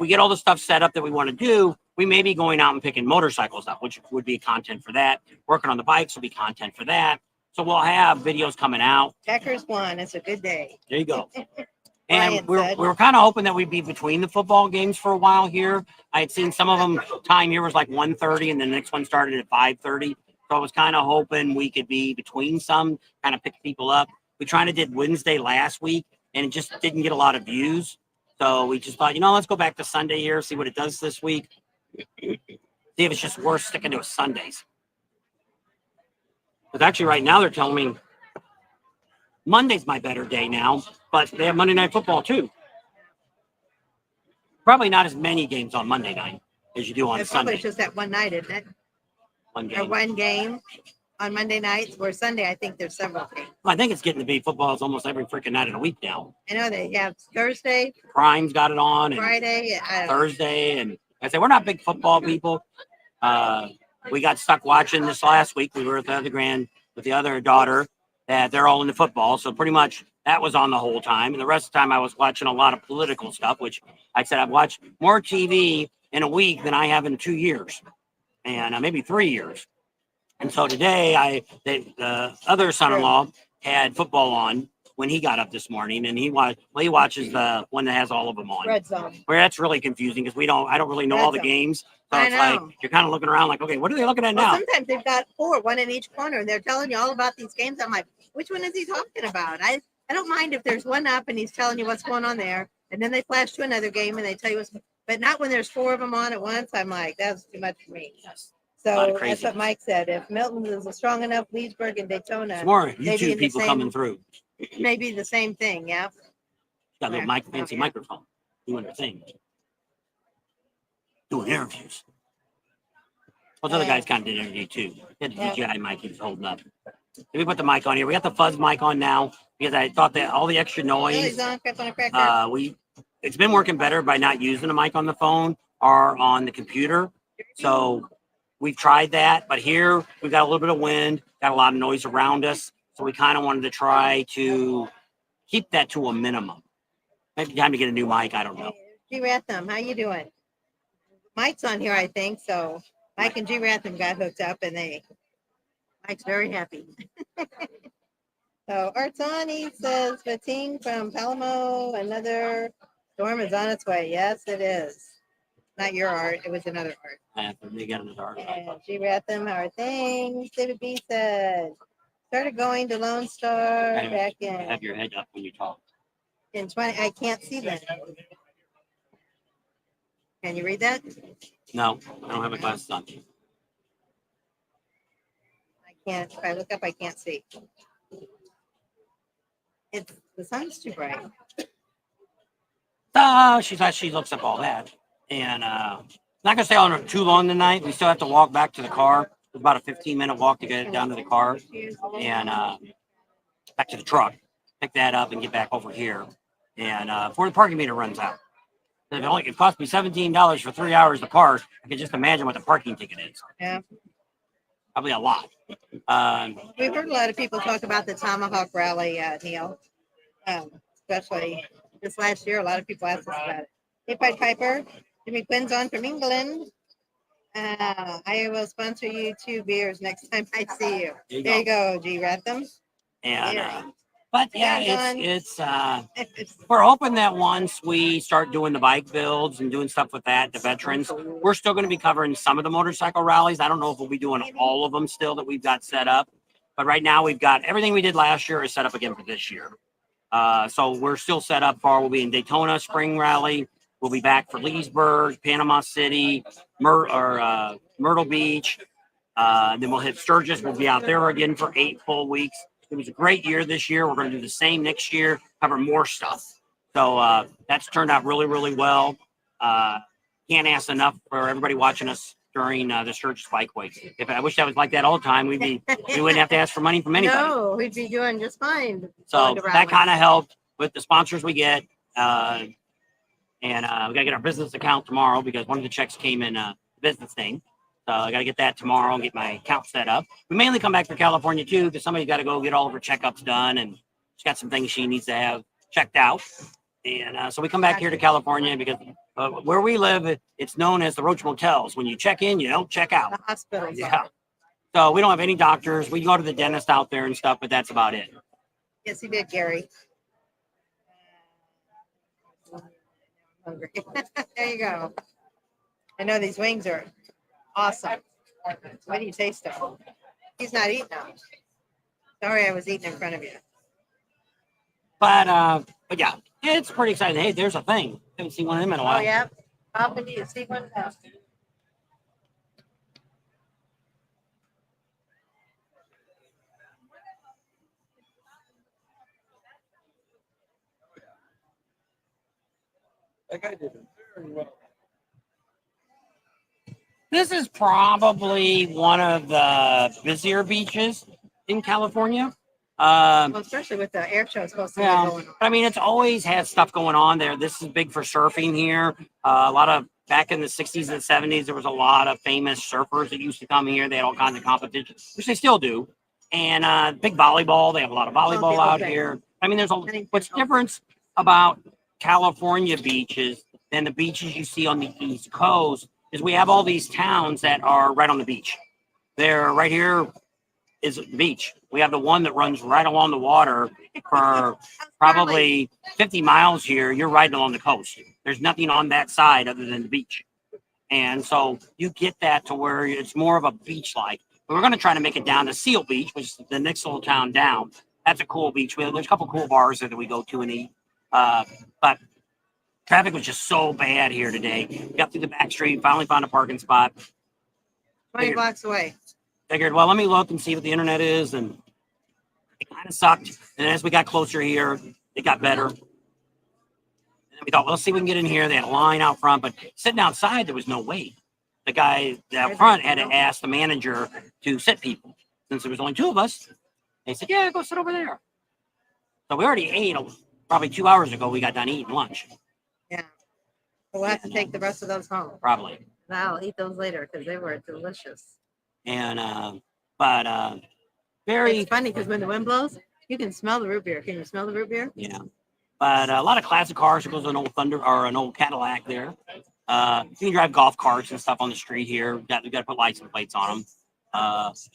S1: get all the stuff set up that we want to do, we may be going out and picking motorcycles up, which would be content for that. Working on the bikes will be content for that. So we'll have videos coming out.
S2: Packers won. It's a good day.
S1: There you go.
S2: Ryan
S1: And
S2: said.
S1: we're kind of hoping that we'd be between the football games for a while here. I had seen some of them, time here was like 1:30 and the next one started at 5:30. So I was kind of hoping we could be between some, kind of pick people up. We tried to did Wednesday last week and it just didn't get a lot of views. So we just thought, let's go back to Sunday here, see what it does this week. See if it's just worth sticking to Sundays. Because actually right now they're telling me Monday's my better day now, but they have Monday Night Football too. Probably not as many games on Monday night as you do on
S2: It's probably
S1: Sunday.
S2: just that one night, isn't it?
S1: One
S2: Or
S1: game.
S2: one game on Monday nights, or Sunday, I think there's several games.
S1: I think it's getting to be football's almost every freaking night of the week now.
S2: I know they have Thursday,
S1: Prime's got it on, and
S2: Friday. I don't know.
S1: Thursday, and I say we're not big football people. We got stuck watching this last week. We were with the other daughter, that they're all into football. So pretty much that was on the whole time. And the rest of the time I was watching a lot of political stuff, which I said I've watched more TV in a week than I have in 2 years, and maybe 3 years. And so today, the other son-in-law had football on when he got up this morning, and he watches the one that has all of them on.
S2: Red Zone.
S1: Where that's really confusing because I don't really know all the
S2: Red Zone.
S1: games. So
S2: I
S1: it's like
S2: know.
S1: you're kind of looking around like, okay, what are they looking at
S2: Well,
S1: now?
S2: sometimes they've got four, one in each corner, and they're telling you all about these games. I'm like, which one is he talking about? I don't mind if there's one up and he's telling you what's going on there, and then they flash to another game and they tell you what's, but not when there's four of them on at once. I'm like, that's too much for me.
S1: Yes. A lot of
S2: So that's
S1: craziness.
S2: what Mike said. If Milton is a strong enough, Leesburg and Daytona,
S1: It's more
S2: maybe in
S1: YouTube
S2: the
S1: people
S2: same-
S1: coming through.
S2: maybe the same thing. Yeah.
S1: Got a little
S2: Yeah.
S1: fancy
S2: Oh, yeah.
S1: microphone, doing their thing, doing interviews. Those other guys kind of did an interview too. He had the
S2: Yeah.
S1: DJI mic he was holding up. Let me put the mic on here. We got the fuzz mic on now because I thought that all the extra noise.
S2: Lily's on, Crep on a cracker.
S1: It's been working better by not using a mic on the phone or on the computer. So we've tried that, but here we've got a little bit of wind, got a lot of noise around us. So we kind of wanted to try to keep that to a minimum. Maybe time to get a new mic. I don't know.
S2: G Ratham, how you doing? Mike's on here, I think. So Mike and G Ratham got hooked up, and Mike's very happy. So Art's on. He says, Fating from Palamo, another storm is on its way. Yes, it is. Not your Art. It was another Art.
S1: They got in the dark.
S2: And G Ratham, how are things? David B said, started going to Lone Star back
S1: Have your head up when you talk.
S2: in 20. I can't see that. Can you read that?
S1: No, I don't have my glasses on.
S2: I can't. If I look up, I can't see. It's the sun's too bright.
S1: She looks up all that. And not gonna stay on too long tonight. We still have to walk back to the car. It's about a 15-minute walk to get down to the car and back to the truck. Pick that up and get back over here. And before the parking meter runs out. It cost me $17 for 3 hours to park. I can just imagine what the parking ticket is.
S2: Yeah.
S1: Probably a lot.
S2: We've heard a lot of people talk about the Tomahawk Rally, Neil. Especially this last year, a lot of people asked us about it. Hey, Pied Piper, Jimmy Quinn's on from England. I will sponsor you 2 beers next time I see you. There you go, G. Ratham.
S1: And but yeah, it's
S2: It's
S1: we're hoping that once we start doing the bike builds and doing stuff with that, the veterans, we're still going to be covering some of the motorcycle rallies. I don't know if we'll be doing all of them still that we've got set up, but right now we've got everything we did last year is set up again for this year. So we're still set up for, we'll be in Daytona Spring Rally. We'll be back for Leesburg, Panama City, Myrtle Beach. Then we'll hit Sturgis. We'll be out there again for 8 full weeks. It was a great year this year. We're going to do the same next year, cover more stuff. So that's turned out really, really well. Can't ask enough for everybody watching us during the Sturgis Bike Week. If I wish that was like that all the time, we wouldn't have to ask for money from anybody.
S2: no, we'd be doing just fine.
S1: So
S2: going to
S1: that
S2: rallies.
S1: kind of helped with the sponsors we get. And we got to get our business account tomorrow because one of the checks came in a business thing. So I got to get that tomorrow and get my account set up. We mainly come back for California too because somebody's got to go get all of her checkups done and she's got some things she needs to have checked out. And so we come back here to California because where we live, it's known as the Roach Motels. When you check in, you don't check out.
S2: The hospital.
S1: Yeah. So we don't have any doctors. We go to the dentist out there and stuff, but that's about it.
S2: Yes, he did, Gary. Hungry. There you go. I know these wings are awesome. What do you taste of? He's not eating them. Sorry, I was eating in front of you.
S1: But yeah, it's pretty exciting. Hey, there's a thing. Haven't seen one of them in a while.
S2: Oh, yeah. How many do you see one now?
S3: That guy did very well.
S1: This is probably one of the busier beaches in California.
S2: Well, especially with the air show supposed to be
S1: Yeah,
S2: going on.
S1: I mean, it's always had stuff going on there. This is big for surfing here. A lot of back in the 60s and 70s, there was a lot of famous surfers that used to come here. They had all kinds of competitions, which they still do. And big volleyball. They have a lot of volleyball
S2: the
S1: out
S2: Open.
S1: here. I mean, there's a
S2: Huntington
S1: what's
S2: Open.
S1: different about California beaches than the beaches you see on the East Coast is we have all these towns that are right on the beach. They're right here is the beach. We have the one that runs right along the water for probably 50 miles here. You're riding along the coast. There's nothing on that side other than the beach. And so you get that to where it's more of a beach like. We're going to try to make it down to Seal Beach, which is the next little town down. That's a cool beach. There's a couple cool bars there that we go to and eat. But traffic was just so bad here today. We got through the back street, finally found a parking spot.
S2: 20 blocks away.
S1: Figured, well, let me look and see what the internet is. And it kind of sucked. And as we got closer here, it got better. And then we thought, well, let's see if we can get in here. They had a line out front, but sitting outside, there was no wait. The guy out front had to ask the manager to sit people. Since there was only two of us, they said, yeah, go sit over there. So we already ate probably 2 hours ago. We got done eating lunch,
S2: Yeah. We'll have to take the rest of those home.
S1: probably.
S2: And I'll eat those later because they were delicious.
S1: And, but very,
S2: It's funny because when the wind blows, you can smell the root beer. Can you smell the root beer?
S1: yeah. But a lot of classic cars. There goes an old Thunder or an old Cadillac there. You can drive golf carts and stuff on the street here. We got to put license plates on them.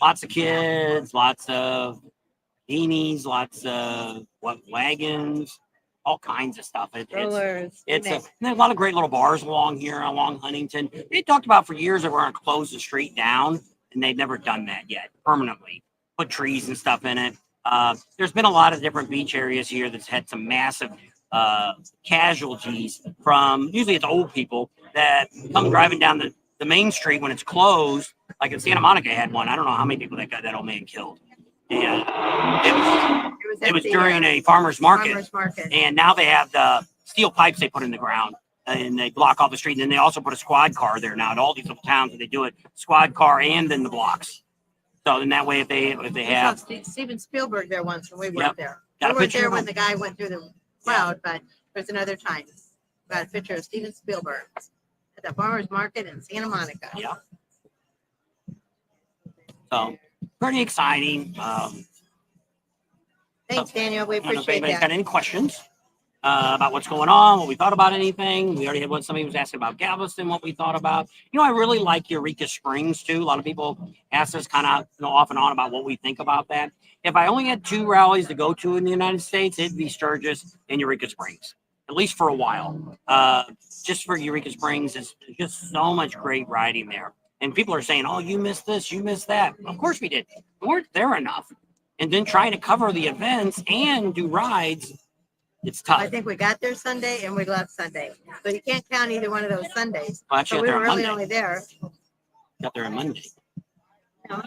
S1: Lots of kids, lots of beanies, lots of wagons, all kinds of stuff.
S2: Rollers.
S1: It's and there's a lot of great little bars along here, along Huntington. They talked about for years that we're going to close the street down, and they've never done that yet permanently. Put trees and stuff in it. There's been a lot of different beach areas here that's had some massive casualties from, usually it's old people that come driving down the main street when it's closed. Like in Santa Monica had one. I don't know how many people that old man killed. And it was during a farmer's market. And now they have the steel pipes they put in the ground and they block off the street. And then they also put a squad car there now at all these little towns that they do it. Squad car and then the blocks. So in that way, if they have
S2: Steven Spielberg there once when we
S1: Yep.
S2: went there.
S1: Got a
S2: We weren't
S1: picture
S2: there
S1: of
S2: when
S1: him?
S2: the guy went through the crowd, but there's another time. Got a picture of Steven Spielberg at the farmer's market in Santa Monica.
S1: Yeah. So pretty exciting.
S2: Thanks, Daniel. We
S1: I don't know if
S2: appreciate
S1: anybody's
S2: that.
S1: got any questions about what's going on, what we thought about anything. We already had somebody was asking about Galveston, what we thought about. You know, I really like Eureka Springs too. A lot of people ask us kind of off and on about what we think about that. If I only had two rallies to go to in the United States, it'd be Sturgis and Eureka Springs, at least for a while. Just for Eureka Springs, it's just so much great riding there. And people are saying, oh, you missed this, you missed that. Of course we did. We weren't there enough. And then trying to cover the events and do rides, it's tough.
S2: I think we got there Sunday and we left Sunday. So you can't count either one of those Sundays.
S1: Well,
S2: So
S1: actually,
S2: we
S1: got there
S2: were
S1: on
S2: really
S1: Monday.
S2: only there.
S1: Got there on Monday.
S2: Oh,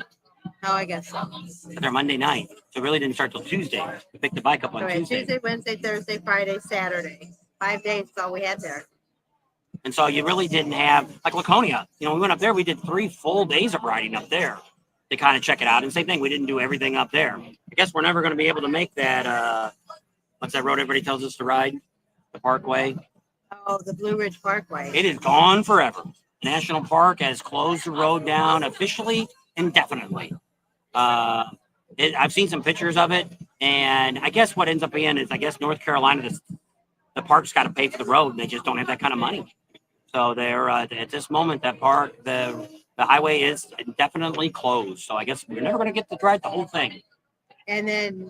S2: I guess so.
S1: Got there Monday night. So really didn't start till Tuesday. We picked the bike up
S2: So
S1: on
S2: we had
S1: Tuesday.
S2: Tuesday, Wednesday, Thursday, Friday, Saturday. 5 days is all we had there.
S1: And so you really didn't have, like Laconia, you know, we went up there, we did 3 full days of riding up there to kind of check it out. And same thing, we didn't do everything up there. I guess we're never going to be able to make that, what's that road everybody tells us to ride? The Parkway.
S2: Oh, the Blue Ridge Parkway.
S1: It is gone forever. National Park has closed the road down officially, indefinitely. I've seen some pictures of it, and I guess what ends up being is, I guess North Carolina, the park's got to pay for the road, and they just don't have that kind of money. So they're at this moment, that park, the highway is indefinitely closed. So I guess we're never going to get to ride the whole thing.
S2: And then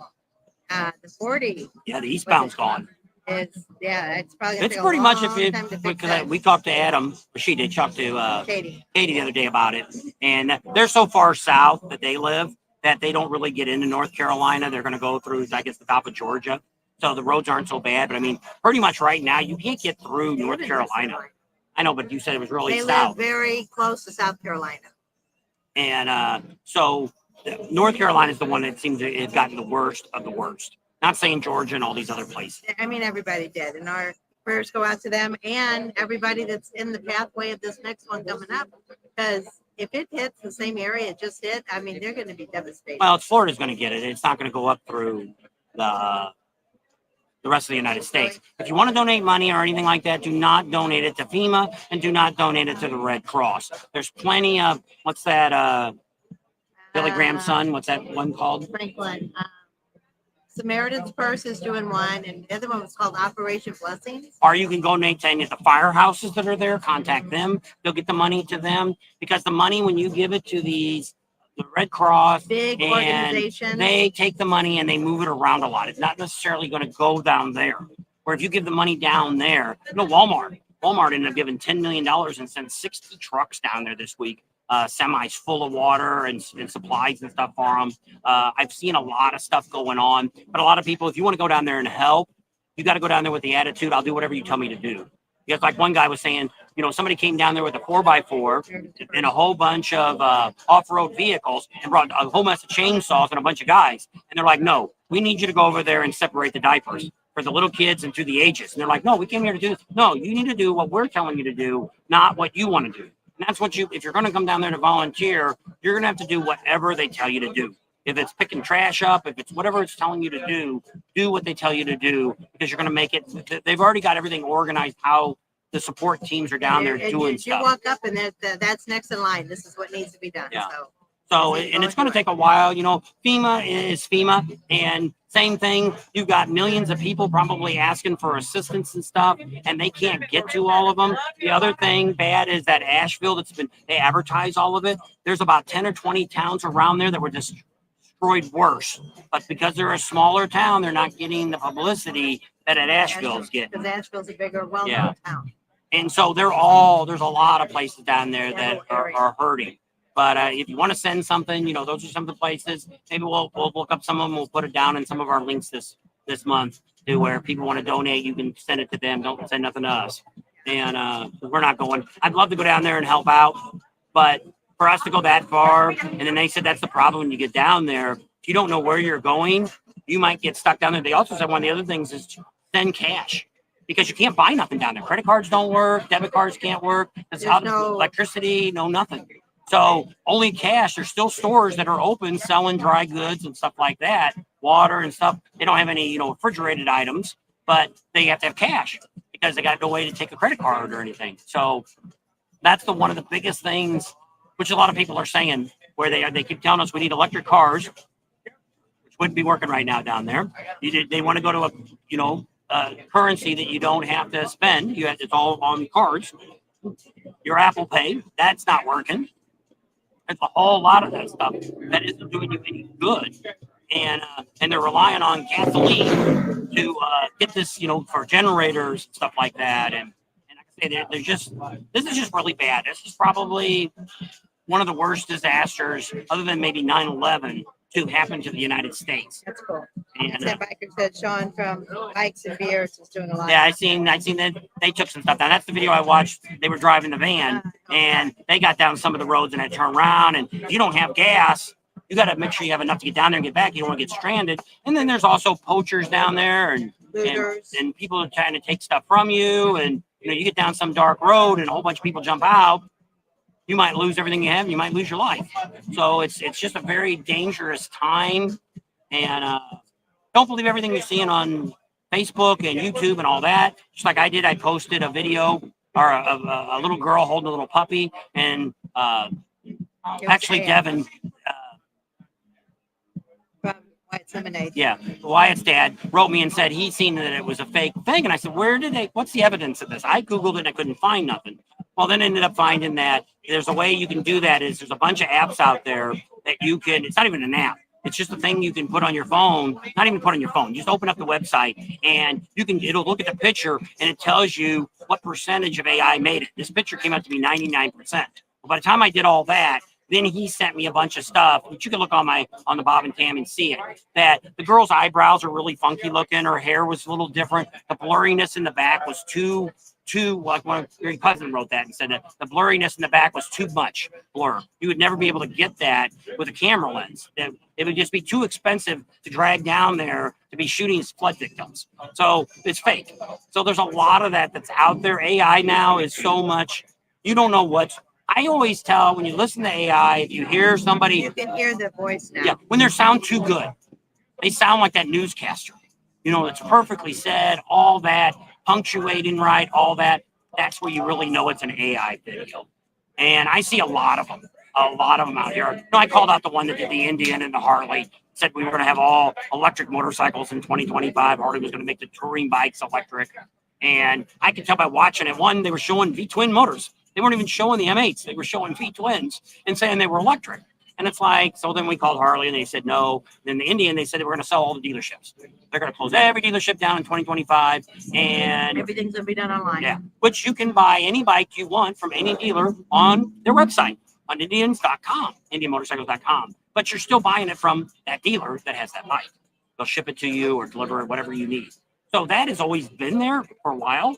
S2: the 40
S1: Yeah, the eastbound's gone.
S2: is, yeah, it's probably gonna
S1: It's
S2: take a
S1: pretty much
S2: long time to fix
S1: because
S2: that.
S1: we talked to Adam, or she did talk to
S2: Katie.
S1: Katie the other day about it, and they're so far south that they live that they don't really get into North Carolina. They're going to go through, I guess, the top of Georgia. So the roads aren't so bad. But I mean, pretty much right now, you can't get through
S2: They
S1: North
S2: live in
S1: Carolina. I know, but you said it was really
S2: They live
S1: south.
S2: very close to South Carolina.
S1: And so North Carolina is the one that seems to have gotten the worst of the worst. Not saying Georgia and all these other places.
S2: I mean, everybody did. And our prayers go out to them and everybody that's in the pathway of this next one coming up. Because if it hits the same area it just hit, I mean, they're going to be devastated.
S1: Well, it's Florida's going to get it. It's not going to go up through the rest of the United States. If you want to donate money or anything like that, do not donate it to FEMA and do not donate it to the Red Cross. There's plenty of, what's that, Billy Graham's son, what's that one called?
S2: Franklin. Samaritan's Purse is doing one, and the other one was called Operation Blessings.
S1: Or you can donate to any of the firehouses that are there, contact them. They'll get the money to them, because the money, when you give it to the Red Cross,
S2: Big
S1: and
S2: organization.
S1: they take the money and they move it around a lot. It's not necessarily going to go down there. Or if you give the money down there, Walmart ended up giving $10 million and sent 60 trucks down there this week, semis full of water and supplies and stuff for them. I've seen a lot of stuff going on, but a lot of people, if you want to go down there and help, you got to go down there with the attitude, I'll do whatever you tell me to do. Because like one guy was saying, somebody came down there with a 4x4 and a whole bunch of off-road vehicles and brought a whole mess of chainsaws and a bunch of guys. And they're like, no, we need you to go over there and separate the diapers for the little kids and through the ages. And they're like, no, we came here to do this. No, you need to do what we're telling you to do, not what you want to do. And that's what if you're going to come down there to volunteer, you're going to have to do whatever they tell you to do. If it's picking trash up, if it's whatever it's telling you to do what they tell you to do, because you're going to make it. They've already got everything organized, how the support teams are down there doing stuff.
S2: You walk up and that's next in line. This is what needs to be done.
S1: Yeah. So and it's going to take a while. FEMA is FEMA, and same thing. You've got millions of people probably asking for assistance and stuff, and they can't get to all of them. The other thing bad is that Asheville, they advertise all of it. There's about 10 or 20 towns around there that were destroyed worse, but because they're a smaller town, they're not getting the publicity that Asheville's getting.
S2: Because Asheville's a bigger, well-known town.
S1: And so there's a lot of places down there that are hurting. But if you want to send something, those are some of the places. Maybe we'll look up some of them. We'll put it down in some of our links this month to where people want to donate. You can send it to them. Don't send nothing to us. And we're not going. I'd love to go down there and help out, but for us to go that far, and then they said that's the problem when you get down there. If you don't know where you're going, you might get stuck down there. They also said one of the other things is to send cash, because you can't buy nothing down there. Credit cards don't work. Debit cards can't work. There's no electricity, no nothing. So only cash. There's still stores that are open selling dry goods and stuff like that, water and stuff. They don't have any, refrigerated items, but they have to have cash because they got no way to take a credit card or anything. So that's one of the biggest things, which a lot of people are saying, where they keep telling us we need electric cars, which wouldn't be working right now down there. They want to go to a currency that you don't have to spend. It's all on cards. Your Apple Pay, that's not working. There's a whole lot of that stuff that isn't doing you any good, and they're relying on gasoline to get this, for generators and stuff like that. And like I say, this is just really bad. This is probably one of the worst disasters, other than maybe 9/11, to happen to the United States.
S2: That's cool.
S1: And,
S2: Biker said Sean from Bikes and Beers is doing a lot.
S1: Yeah, I seen that they took some stuff down. That's the video I watched. They were driving the van and they got down some of the roads and had turned around. And if you don't have gas, you got to make sure you have enough to get down there and get back. You don't want to get stranded. And then there's also poachers down there and people are trying to take stuff from you. And you get down some dark road and a whole bunch of people jump out. You might lose everything you have, and you might lose your life. So it's just a very dangerous time. And don't believe everything you're seeing on Facebook and YouTube and all that. Just like I did, I posted a video or a little girl holding a little puppy, and actually Devin.
S2: Wyatt's Lemonade.
S1: Yeah, Wyatt's dad wrote me and said he'd seen that it was a fake thing. And I said, what's the evidence of this? I Googled it and I couldn't find nothing. Well, then I ended up finding that there's a way you can do that. There's a bunch of apps out there that you can, it's not even an app. It's just a thing you can put on your phone, not even put on your phone. You just open up the website and it'll look at the picture and it tells you what percentage of AI made it. This picture came out to be 99%. Well, by the time I did all that, then he sent me a bunch of stuff, which you can look on the Bob and Tam and see it, that the girl's eyebrows are really funky looking. Her hair was a little different. The blurriness in the back was too too, like one of your cousin wrote that and said that the blurriness in the back was too much blur. You would never be able to get that with a camera lens. It would just be too expensive to drag down there to be shooting flood victims. So it's fake. So there's a lot of that that's out there. AI now is so much, you don't know what's, I always tell when you listen to AI, if you hear somebody,
S2: You can hear the voice now.
S1: yeah, when they sound too good, they sound like that newscaster. You know, it's perfectly said, all that, punctuating right, all that. That's where you really know it's an AI video. And I see a lot of them out here. You know, I called out the one that did the Indian and the Harley, said we were going to have all electric motorcycles in 2025. Harley was going to make the touring bikes electric. And I could tell by watching it, one, they were showing V-twin motors. They weren't even showing the M8s. They were showing V-twins and saying they were electric. And it's like, so then we called Harley and they said no. Then the Indian, they said they were going to sell all the dealerships. They're going to close every dealership down in 2025. And
S2: Everything's gonna be done online.
S1: yeah, which you can buy any bike you want from any dealer on their website, on Indians.com, IndianMotorcycles.com. But you're still buying it from that dealer that has that bike. They'll ship it to you or deliver it, whatever you need. So that has always been there for a while.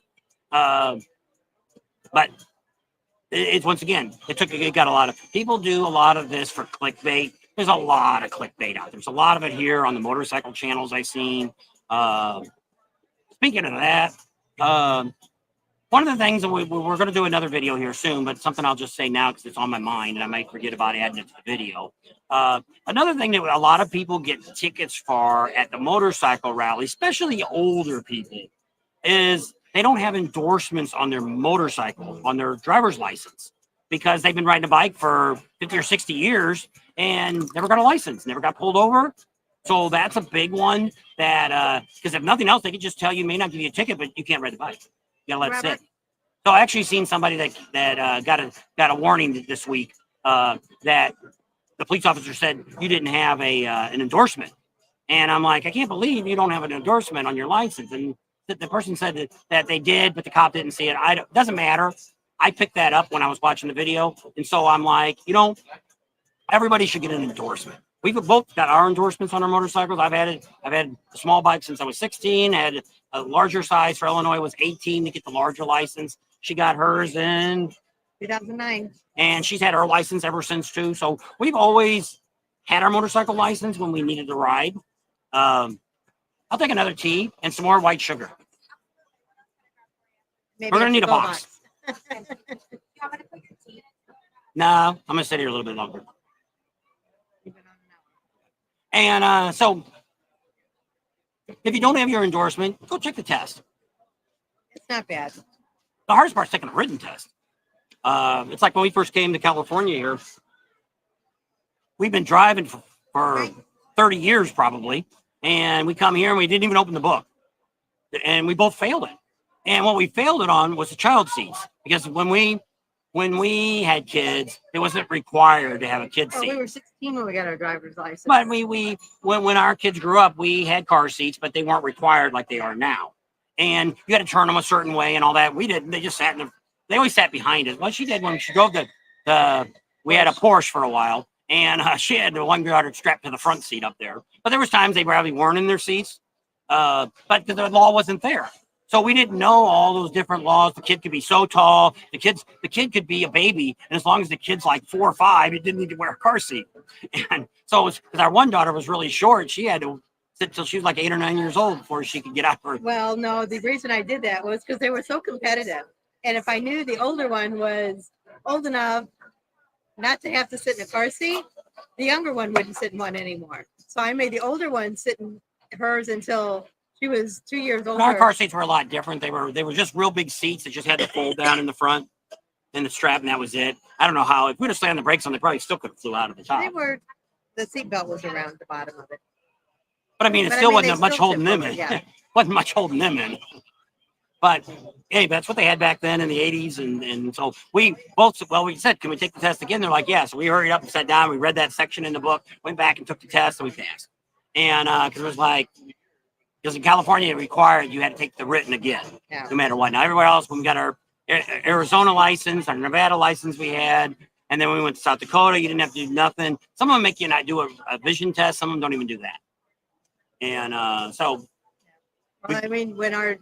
S1: But it's once again, it got a lot of people do a lot of this for clickbait. There's a lot of clickbait out there. There's a lot of it here on the motorcycle channels I've seen. Speaking of that, one of the things that we're going to do another video here soon, but something I'll just say now because it's on my mind and I might forget about adding it to the video. Another thing that a lot of people get tickets for at the motorcycle rally, especially older people, is they don't have endorsements on their motorcycle, on their driver's license, because they've been riding a bike for 50 or 60 years and never got a license, never got pulled over. So that's a big one that, because if nothing else, they could just tell you, may not give you a ticket, but you can't ride the bike. You gotta let it sit. So I actually seen somebody that got a warning this week that the police officer said you didn't have an endorsement. And I'm like, I can't believe you don't have an endorsement on your license. And the person said that they did, but the cop didn't see it. Doesn't matter. I picked that up when I was watching the video. And so I'm like, everybody should get an endorsement. We've both got our endorsements on our motorcycles. I've had a small bike since I was 16, had a larger size for Illinois, was 18 to get the larger license. She got hers in
S2: 2009.
S1: And she's had her license ever since too. So we've always had our motorcycle license when we needed to ride. I'll take another tea and some more white sugar.
S2: Maybe
S1: We're gonna
S2: I
S1: need
S2: should
S1: a
S2: go
S1: box. No, I'm gonna sit here a little bit longer. And so if you don't have your endorsement, go take the test.
S2: It's not bad.
S1: The hardest part's taking a written test. It's like when we first came to California here, we've been driving for 30 years probably. And we come here and we didn't even open the book. And we both failed it. And what we failed it on was the child seats. Because when we had kids, it wasn't required to have a kid seat.
S2: We were 16 when we got our driver's license.
S1: But when our kids grew up, we had car seats, but they weren't required like they are now. And you had to turn them a certain way and all that. We didn't. They just sat they always sat behind us. Well, she did when she drove we had a Porsche for a while. And she had the one daughter strapped to the front seat up there. But there was times they probably weren't in their seats. But the law wasn't there. So we didn't know all those different laws. The kid could be so tall. The kid could be a baby. And as long as the kid's like 4 or 5, you didn't need to wear a car seat. And so because our one daughter was really short, she had to sit till she was like 8 or 9 years old before she could get out of her.
S2: Well, no, the reason I did that was because they were so competitive. And if I knew the older one was old enough not to have to sit in a car seat, the younger one wouldn't sit in one anymore. So I made the older one sit in hers until she was 2 years older.
S1: Our car seats were a lot different. They were just real big seats that just had to fold down in the front and the strap, and that was it. I don't know how. If we'd have slammed the brakes on, they probably still could have flew out of the top.
S2: The seatbelt was around the bottom of it.
S1: But I mean, it still wasn't much holding them in.
S2: Yeah.
S1: Wasn't much holding them in. But hey, that's what they had back then in the 80s. And so we said, can we take the test again? They're like, yeah. So we hurried up and sat down. We read that section in the book, went back and took the test, and we passed. And because it was like, because in California, it required you had to take the written again, no matter what. Now, everywhere else, when we got our Arizona license, our Nevada license we had, and then when we went to South Dakota, you didn't have to do nothing. Some of them make you not do a vision test. Some of them don't even do that. And so.
S2: Well, I mean, when our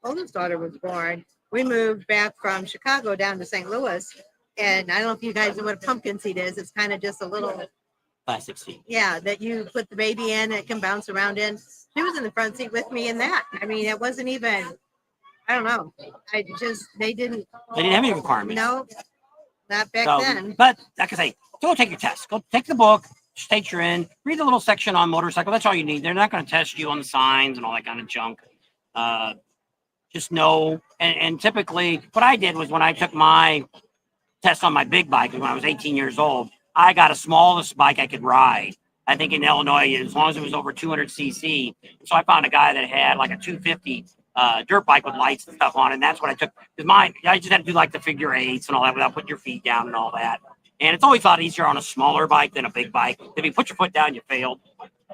S2: oldest daughter was born, we moved back from Chicago down to St. Louis. And I don't know if you guys know what a pumpkin seat is. It's kind of just a little,
S1: Plastic seat.
S2: yeah, that you put the baby in, it can bounce around in. She was in the front seat with me in that. I mean, it wasn't even, I don't know. They didn't,
S1: They didn't have any requirements.
S2: no, not back
S1: So,
S2: then.
S1: but like I say, go take your test. Go take the book, state you're in, read the little section on motorcycle. That's all you need. They're not going to test you on the signs and all that kind of junk. Just know. And typically, what I did was when I took my test on my big bike when I was 18 years old, I got a smallest bike I could ride. I think in Illinois, as long as it was over 200 cc. So I found a guy that had like a 250 dirt bike with lights and stuff on it. And that's what I took. Because mine, I just had to do like the figure eights and all that without putting your feet down and all that. And it's always a lot easier on a smaller bike than a big bike. If you put your foot down, you failed.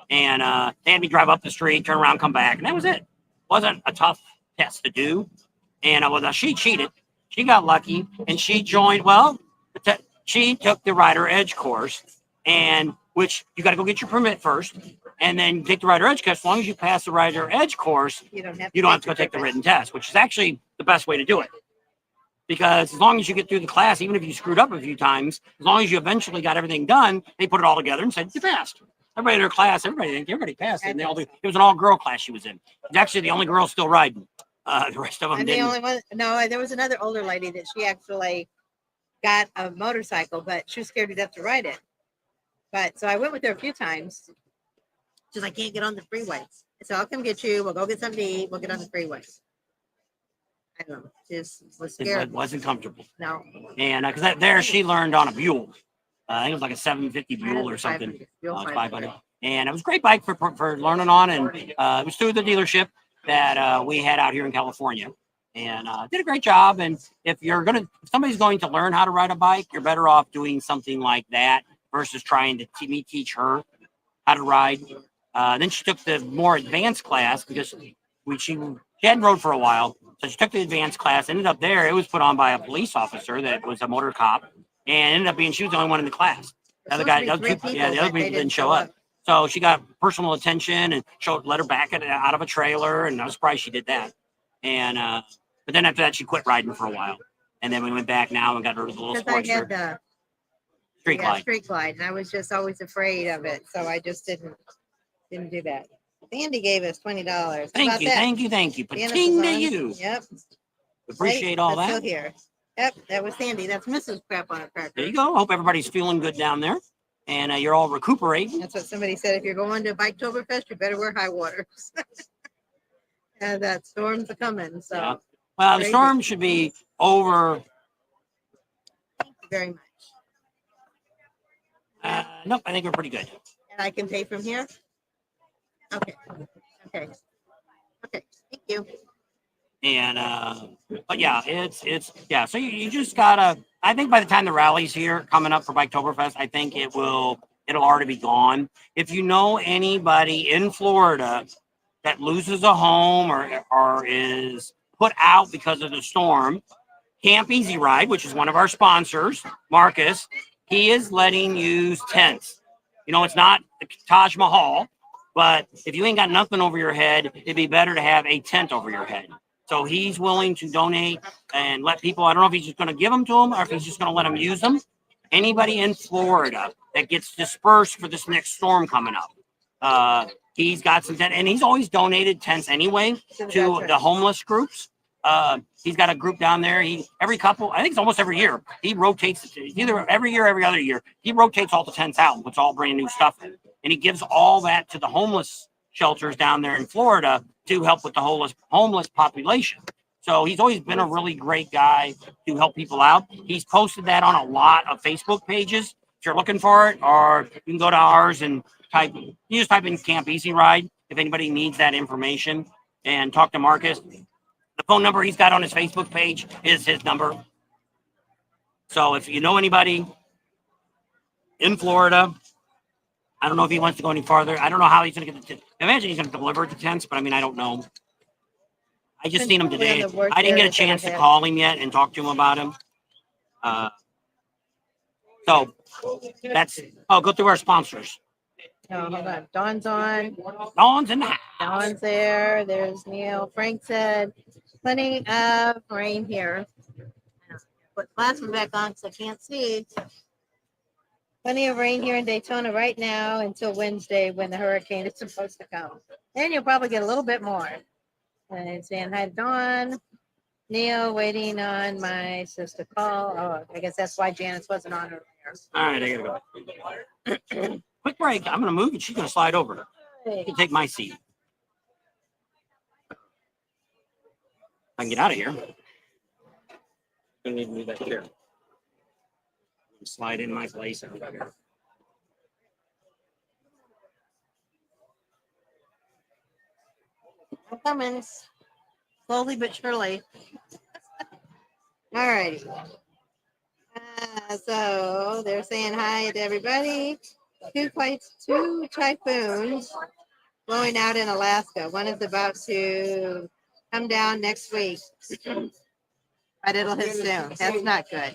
S1: And they had me drive up the street, turn around, come back. And that was it. Wasn't a tough test to do. And she cheated. She got lucky and she joined. Well, she took the Rider Edge course, and which you got to go get your permit first, and then take the Rider Edge course. As long as you pass the Rider Edge course, you don't have to go take the written test, which is actually the best way to do it. Because as long as you get through the class, even if you screwed up a few times, as long as you eventually got everything done, they put it all together and said you passed. Everybody in their class, everybody passed, and it was an all-girl class she was in. It was actually the only girl still riding. The rest of them
S2: I'm
S1: didn't.
S2: the only one. No, there was another older lady that she actually got a motorcycle, but she was scared to death to ride it. But so I went with her a few times. She's like, I can't get on the freeway. So I'll come get you. We'll go get something to eat. We'll get on the freeway. I don't know. Just was scared.
S1: It wasn't comfortable.
S2: No.
S1: And because there she learned on a Buell. I think it was like a 750 Buell or something. 500. And it was a great bike for learning on. And it was through the dealership that we had out here in California, and did a great job. And if somebody's going to learn how to ride a bike, you're better off doing something like that versus trying to teach her how to ride. Then she took the more advanced class because she hadn't rode for a while. So she took the advanced class, ended up there. It was put on by a police officer that was a motor cop, and ended up being, she was the only one in the class. The other people didn't show up. So she got personal attention and let her back out of a trailer, and I was surprised she did that. And but then after that, she quit riding for a while, and then we went back now and got her the little Sportster.
S2: I had
S1: the
S2: Street Glide, and I was just always afraid of it, so I just didn't do that. Sandy gave us $20.
S1: Thank you. Pating to you.
S2: Yep.
S1: Appreciate all that.
S2: Still here. Yep, that was Sandy. That's Mrs. Crap on a Cracker.
S1: There you go. Hope everybody's feeling good down there. And you're all recuperating.
S2: That's what somebody said. If you're going to Biketoberfest, you better wear high waters. And that storm's a coming. So,
S1: yeah. Well, the storm should be over.
S2: Thank you very much.
S1: Nope, I think we're pretty good.
S2: And I can pay from here. Okay. Thank you.
S1: And but yeah, it's so you just gotta, I think by the time the rally's here coming up for Biketoberfest, I think it'll already be gone. If you know anybody in Florida that loses a home or is put out because of the storm, Camp Easy Ride, which is one of our sponsors, Marcus, he is letting use tents. It's not the Taj Mahal, but if you ain't got nothing over your head, it'd be better to have a tent over your head. So he's willing to donate and let people, I don't know if he's just going to give them to them or if he's just going to let them use them. Anybody in Florida that gets dispersed for this next storm coming up, he's got some tent, and he's always donated tents anyway to the homeless groups. He's got a group down there. Every couple, I think it's almost every year, he rotates, either every year, every other year, he rotates all the tents out and puts all brand new stuff in. And he gives all that to the homeless shelters down there in Florida to help with the homeless population. So he's always been a really great guy to help people out. He's posted that on a lot of Facebook pages. If you're looking for it, or you can go to ours and just type in Camp Easy Ride if anybody needs that information, and talk to Marcus. The phone number he's got on his Facebook page is his number. So if you know anybody in Florida, I don't know if he wants to go any farther. I don't know how he's going to get the tent. I imagine he's going to deliver the tents, but I mean, I don't know. I just seen him today. I didn't get a chance to call him yet and talk to him about him. So that's, go through our sponsors.
S2: Oh, hold on. Dawn's on.
S1: Dawn's in the house.
S2: Dawn's there. There's Neil. Frank said Plenty of rain here. Put the last one back on because I can't see. Plenty of rain here in Daytona right now until Wednesday when the hurricane is supposed to come. Then you'll probably get a little bit more. And saying hi, Dawn. Neil, waiting on my sister call. Oh, I guess that's why Janice wasn't on earlier.
S1: All right, I gotta go. Quick break. I'm gonna move and she's gonna slide over. You can take my seat. I can get out of here. I need to move that chair. Slide in my place over here.
S2: I'm coming. Slowly but surely. All righty. So they're saying hi to everybody. Two typhoons blowing out in Alaska. One is about to come down next week, but it'll hit soon. That's not good.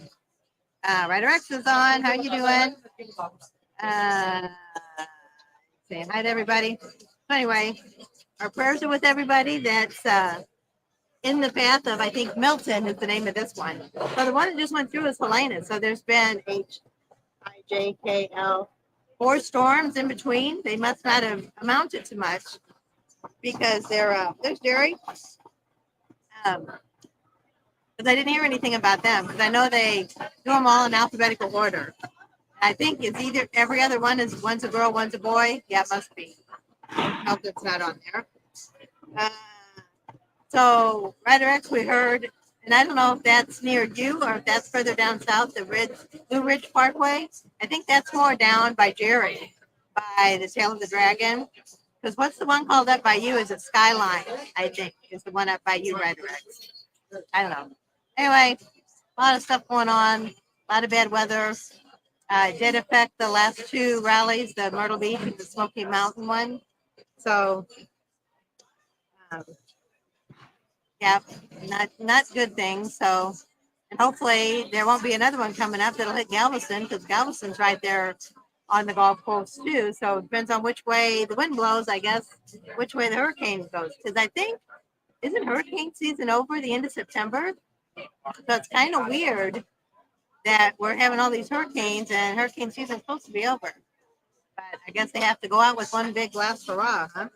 S2: Ryder X is on. How you doing? Saying hi to everybody. So anyway, our prayers are with everybody that's in the path of, I think, Milton is the name of this one. So the one that just went through is Helena. So there's been HIJKL 4 storms in between. They must not have amounted to much because there's Jerry. Because I didn't hear anything about them because I know they do them all in alphabetical order. I think it's either every other one is one's a girl, one's a boy. Yeah, it must be. Hope it's not on there. So Ryder X, we heard, and I don't know if that's near you or if that's further down south, the Blue Ridge Parkway. I think that's more down by Jerry, by the Tail of the Dragon. Because what's the one called up by you? Is it Skyline? I think is the one up by you, Ryder X. I don't know. Anyway, a lot of stuff going on, a lot of bad weather. It did affect the last 2 rallies, the Myrtle Beach and the Smoky Mountain one. So, yeah, not good things. So, and hopefully there won't be another one coming up that'll hit Galveston because Galveston's right there on the Gulf Coast too. So it depends on which way the wind blows, I guess, which way the hurricane goes. Because I think, isn't hurricane season over the end of September? So it's kind of weird that we're having all these hurricanes and hurricane season's supposed to be over. But I guess they have to go out with one big last hurrah, huh?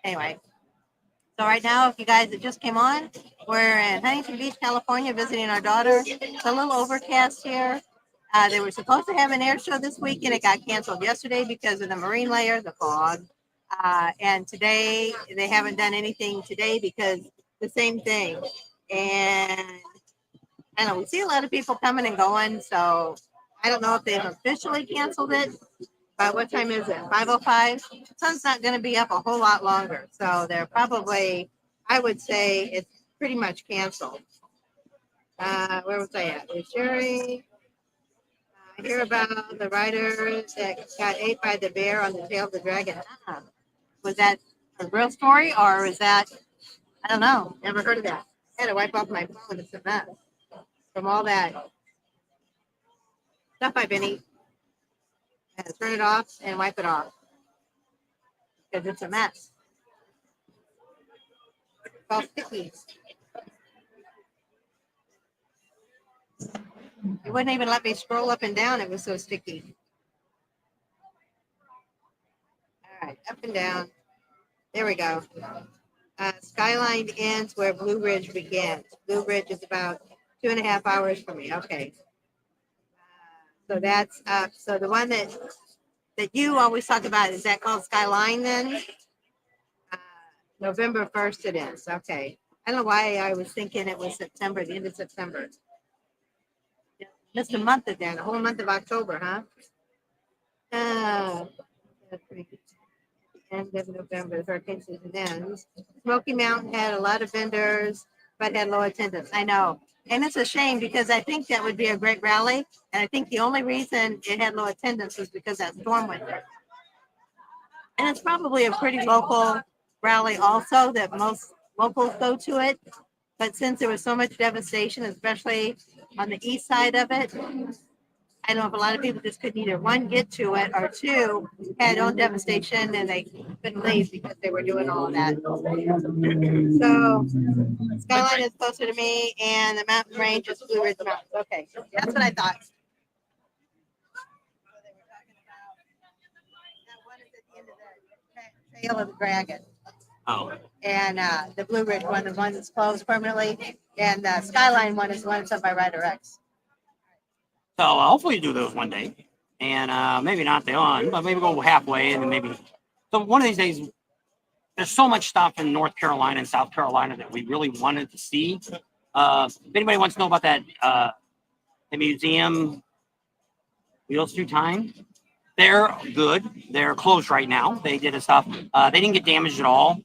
S2: Anyway. So right now, if you guys that just came on, we're in Huntington Beach, California, visiting our daughter. It's a little overcast here. They were supposed to have an air show this weekend. It got canceled yesterday because of the marine layer, the fog. And today, they haven't done anything today because the same thing. And I don't know, we see a lot of people coming and going. So I don't know if they've officially canceled it. But what time is it? 5:05? The sun's not going to be up a whole lot longer. So they're probably, I would say it's pretty much canceled. Where was I at? Is Sherry? I hear about the rider that got ate by the bear on the Tail of the Dragon. Was that a real story or is that, I don't know. Never heard of that. I had to wipe off my phone. It's a mess from all that stuff I've been eating. And turn it off and wipe it off because it's a mess. It's all sticky. It wouldn't even let me scroll up and down. It was so sticky. All right, up and down. There we go. Skyline ends where Blue Ridge begins. Blue Ridge is about 2.5 hours from me. Okay. So that's up. So the one that you always talk about, is that called Skyline then? November 1st it is. Okay. I don't know why I was thinking it was September, the end of September. Missed a month of that, a whole month of October, huh? End of November, the hurricane season ends. Smoky Mountain had a lot of vendors, but had low attendance. I know. And it's a shame because I think that would be a great rally. And I think the only reason it had low attendance was because that storm went there. And it's probably a pretty local rally also that most locals go to it. But since there was so much devastation, especially on the east side of it, I know if a lot of people just couldn't either one get to it or two had own devastation and they couldn't leave because they were doing all of that. So Skyline is closer to me and the mountain range is Blue Ridge Mountains. Okay, that's what I thought. So they were talking about that one is at the end of the Tail of the Dragon.
S1: Oh,
S2: And the Blue Ridge one, the one that's closed permanently, and the Skyline one is the one that's up by Rider X.
S1: so hopefully do those one day, and maybe not the on, but maybe go halfway, and then maybe. So one of these days, there's so much stuff in North Carolina and South Carolina that we really wanted to see. If anybody wants to know about that, the museum Wheels Through Time, they're good. They're closed right now. They did a stuff. They didn't get damaged at all.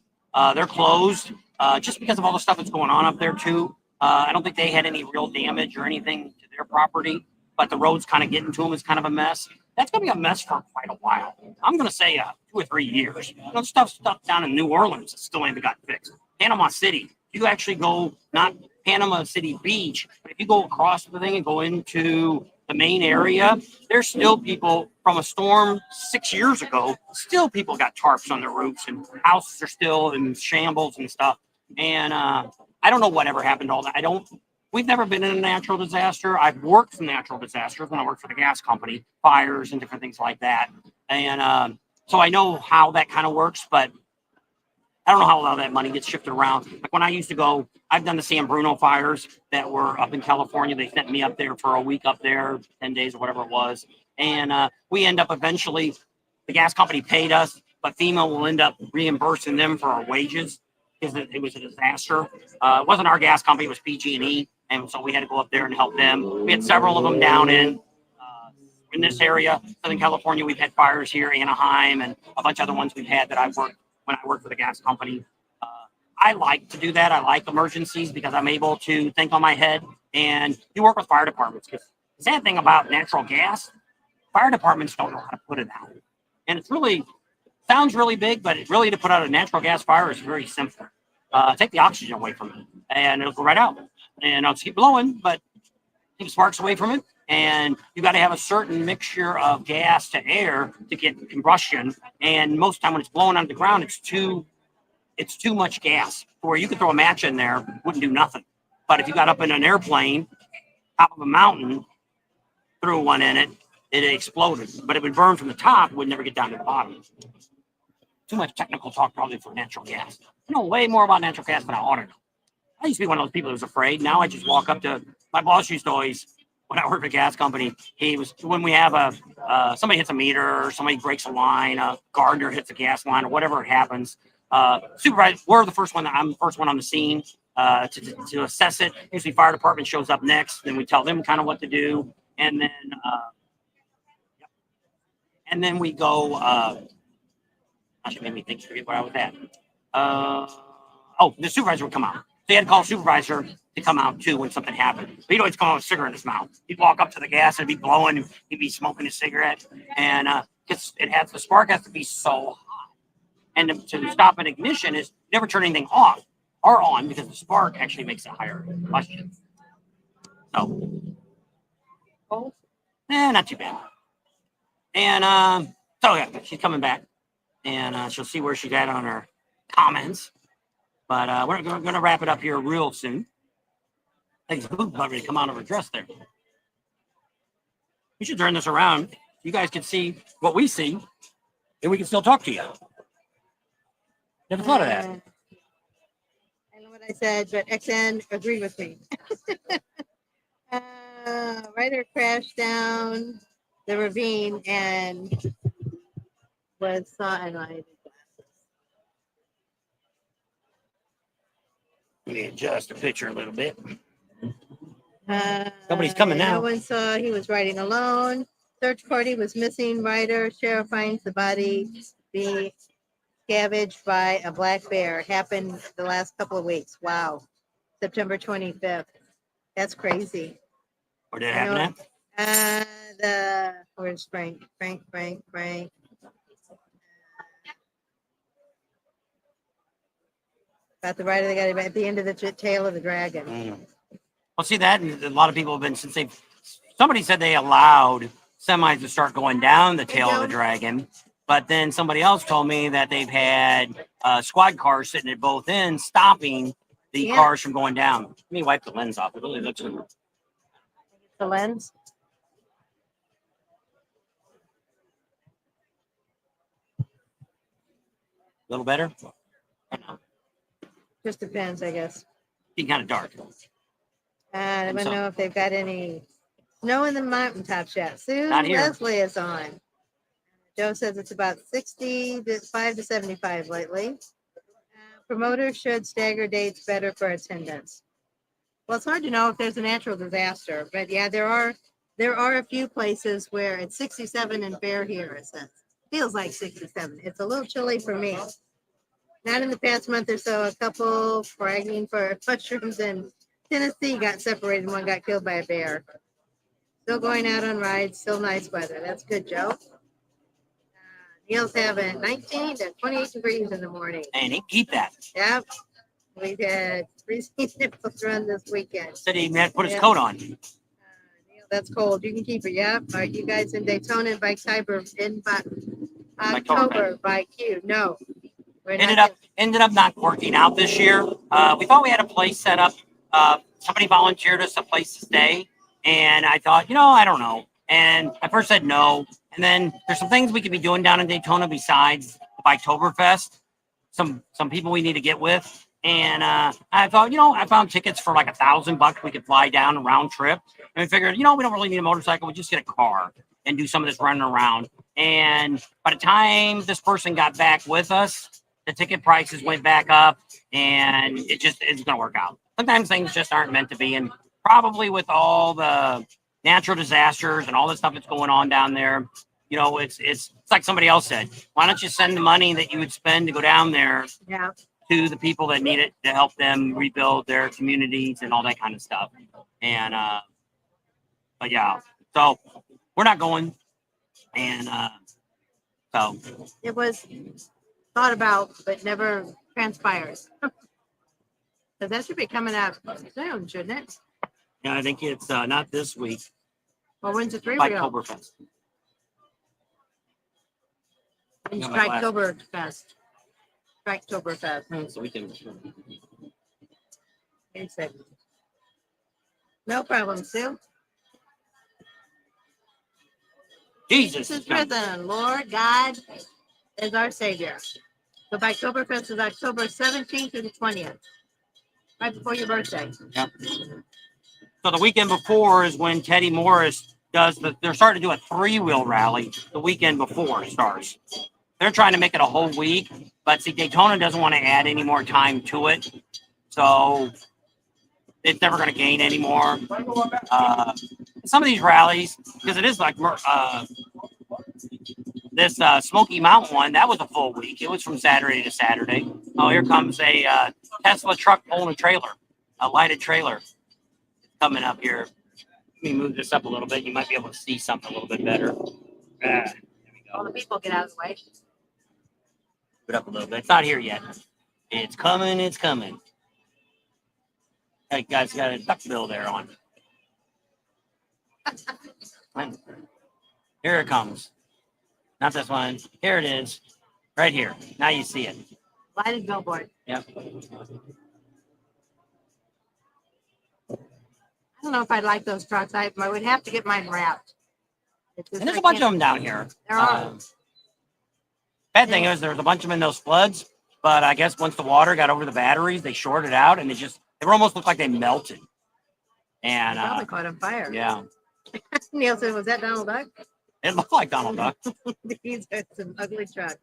S1: They're closed just because of all the stuff that's going on up there too. I don't think they had any real damage or anything to their property, but the roads kind of getting to them is kind of a mess. That's going to be a mess for quite a while. I'm going to say 2 or 3 years. You know, stuff down in New Orleans that still ain't got fixed. Panama City, you actually go, not Panama City Beach, but if you go across the thing and go into the main area, there's still people from a storm 6 years ago. Still, people got tarps on their roofs and houses are still in shambles and stuff. And I don't know whatever happened to all that. We've never been in a natural disaster. I've worked in natural disasters when I worked for the gas company, fires and different things like that. And so I know how that kind of works, but I don't know how all that money gets shifted around. Like when I used to go, I've done the San Bruno fires that were up in California. They sent me up there for a week up there, 10 days or whatever it was. And we end up eventually, the gas company paid us, but FEMA will end up reimbursing them for our wages because it was a disaster. It wasn't our gas company, it was PG&E. And so we had to go up there and help them. We had several of them down in this area, Southern California. We've had fires here, Anaheim, and a bunch of other ones we've had that I've worked when I worked for the gas company. I like to do that. I like emergencies because I'm able to think on my head, and you work with fire departments. Because the sad thing about natural gas, fire departments don't know how to put it out. And it's really, sounds really big, but really to put out a natural gas fire is very simple. Take the oxygen away from it and it'll go right out. And I'll just keep blowing, but keep sparks away from it. And you got to have a certain mixture of gas to air to get combustion. And most of the time when it's blowing on the ground, it's too much gas where you could throw a match in there, wouldn't do nothing. But if you got up in an airplane, top of a mountain, threw one in it, it exploded. But it would burn from the top, would never get down to the bottom. Too much technical talk probably for natural gas. I know way more about natural gas than I ought to know. I used to be one of those people who was afraid. Now I just walk up to, my boss used to always, when I worked at a gas company, when we have somebody hits a meter or somebody breaks a line, a gardener hits a gas line or whatever it happens, supervisor, I'm the first one on the scene to assess it. Usually fire department shows up next, then we tell them kind of what to do. And then we go, actually made me think, forget where I was at. The supervisor would come out. They had to call a supervisor to come out too when something happened. But he'd always come out with a cigarette in his mouth. He'd walk up to the gas and it'd be blowing. He'd be smoking his cigarette. And the spark has to be so hot. And to stop an ignition is never turn anything off or on because the spark actually makes a higher combustion. So, not too bad. And so yeah, she's coming back. And she'll see where she's at on her comments. But we're going to wrap it up here real soon. I think Boo's about ready to come out of her dress there. We should turn this around. You guys can see what we see, and we can still talk to you. Never thought of that.
S2: I know what I said, but XN agreed with me. Ryder crashed down the ravine and was and I.
S1: Let me adjust the picture a little bit. Nobody's coming now.
S2: No one saw he was riding alone. Search party was missing. Ryder. Sheriff finds the body being scavenged by a black bear. Happened the last couple of weeks. Wow. September 25th. That's crazy.
S1: Where did it happen at?
S2: Where's Frank? Frank. About the rider, they got him at the end of the tail of the dragon.
S1: Well, see that, and a lot of people have been, since they've somebody said they allowed semis to start going down the
S2: Hey,
S1: tail of the
S2: Joe.
S1: dragon, but then somebody else told me that they've had squad cars sitting at both ends, stopping the
S2: Yeah.
S1: cars from going down. Let me wipe the lens off. It really looks a
S2: The lens.
S1: little better.
S2: Just depends, I guess.
S1: It's kind of dark.
S2: I don't
S1: So-
S2: know if they've got any snow in the mountaintops yet. Sue
S1: Not here.
S2: Leslie is on. Joe says it's about 65 to 75 lately. Promoters should stagger dates better for attendance. Well, it's hard to know if there's a natural disaster, but yeah, there are a few places where it's 67 and Bear here. It says feels like 67. It's a little chilly for me. Not in the past month or so. A couple fragging for mushrooms in Tennessee got separated. One got killed by a bear. Still going out on rides. Still nice weather. That's good, Joe. Neil's having 19 to 28 degrees in the morning.
S1: And he keep that.
S2: Yep. We've had freezing nipples run this weekend.
S1: Said he had to put his
S2: Yeah.
S1: coat on.
S2: Neil, that's cold. You can keep it. Yep. Are you guys in Daytona and Bike Tiber in October by Q? No. We're not
S1: Ended up not working out this year. We thought we had a place set up. Somebody volunteered us a place to stay, and I thought, I don't know. And I first said no, and then there's some things we could be doing down in Daytona besides the Biketoberfest. Some people we need to get with, and I thought, I found tickets for like $1,000. We could fly down a round trip, and we figured, we don't really need a motorcycle. We just get a car and do some of this running around. And by the time this person got back with us, the ticket prices went back up, and it just isn't going to work out. Sometimes things just aren't meant to be, and probably with all the natural disasters and all the stuff that's going on down there, it's like somebody else said. Why don't you send the money that you would spend to go down there
S2: Yeah.
S1: to the people that need it to help them rebuild their communities and all that kind of stuff? And but yeah, so we're not going, and so
S2: It was thought about, but never transpires. So that should be coming out soon, shouldn't it?
S1: yeah, I think it's not this week.
S2: Well, when's the 3-wheel?
S1: Biketoberfest.
S2: When's
S1: got my glasses.
S2: Striketoberfest? Striketoberfest.
S1: So we can.
S2: Basic. No problem, Sue.
S1: Jesus.
S2: Jesus is risen. Lord God is our Savior. The Biketoberfest is October 17th to the 20th. Right before your birthday.
S1: Yep. So the weekend before is when Teddy Morris they're starting to do a 3-wheel rally the weekend before it starts. They're trying to make it a whole week, but see, Daytona doesn't want to add any more time to it. So it's never going to gain anymore. Some of these rallies, because it is like this Smoky Mountain one, that was a full week. It was from Saturday to Saturday. Oh, here comes a Tesla truck pulling a trailer, a lighted trailer coming up here. Let me move this up a little bit. You might be able to see something a little bit better. There we
S2: All
S1: go.
S2: the people get out of the way.
S1: Put it up a little bit. It's not here yet. It's coming. It's coming. That guy's got a duck bill there on. Here it comes. Not this one. Here it is. Right here. Now you see it.
S2: Lighted billboard.
S1: Yep.
S2: I don't know if I'd like those trucks. I would have to get mine wrapped. It's just
S1: And there's
S2: I
S1: a bunch of
S2: can't-
S1: them down here.
S2: There are.
S1: Bad thing is there's a bunch of them in those floods, but I guess once the water got over the batteries, they shorted out and they almost looked like they melted. And
S2: Probably caught on fire.
S1: yeah,
S2: Neil said, was that Donald Duck?
S1: it looked like Donald Duck.
S2: These are some ugly trucks.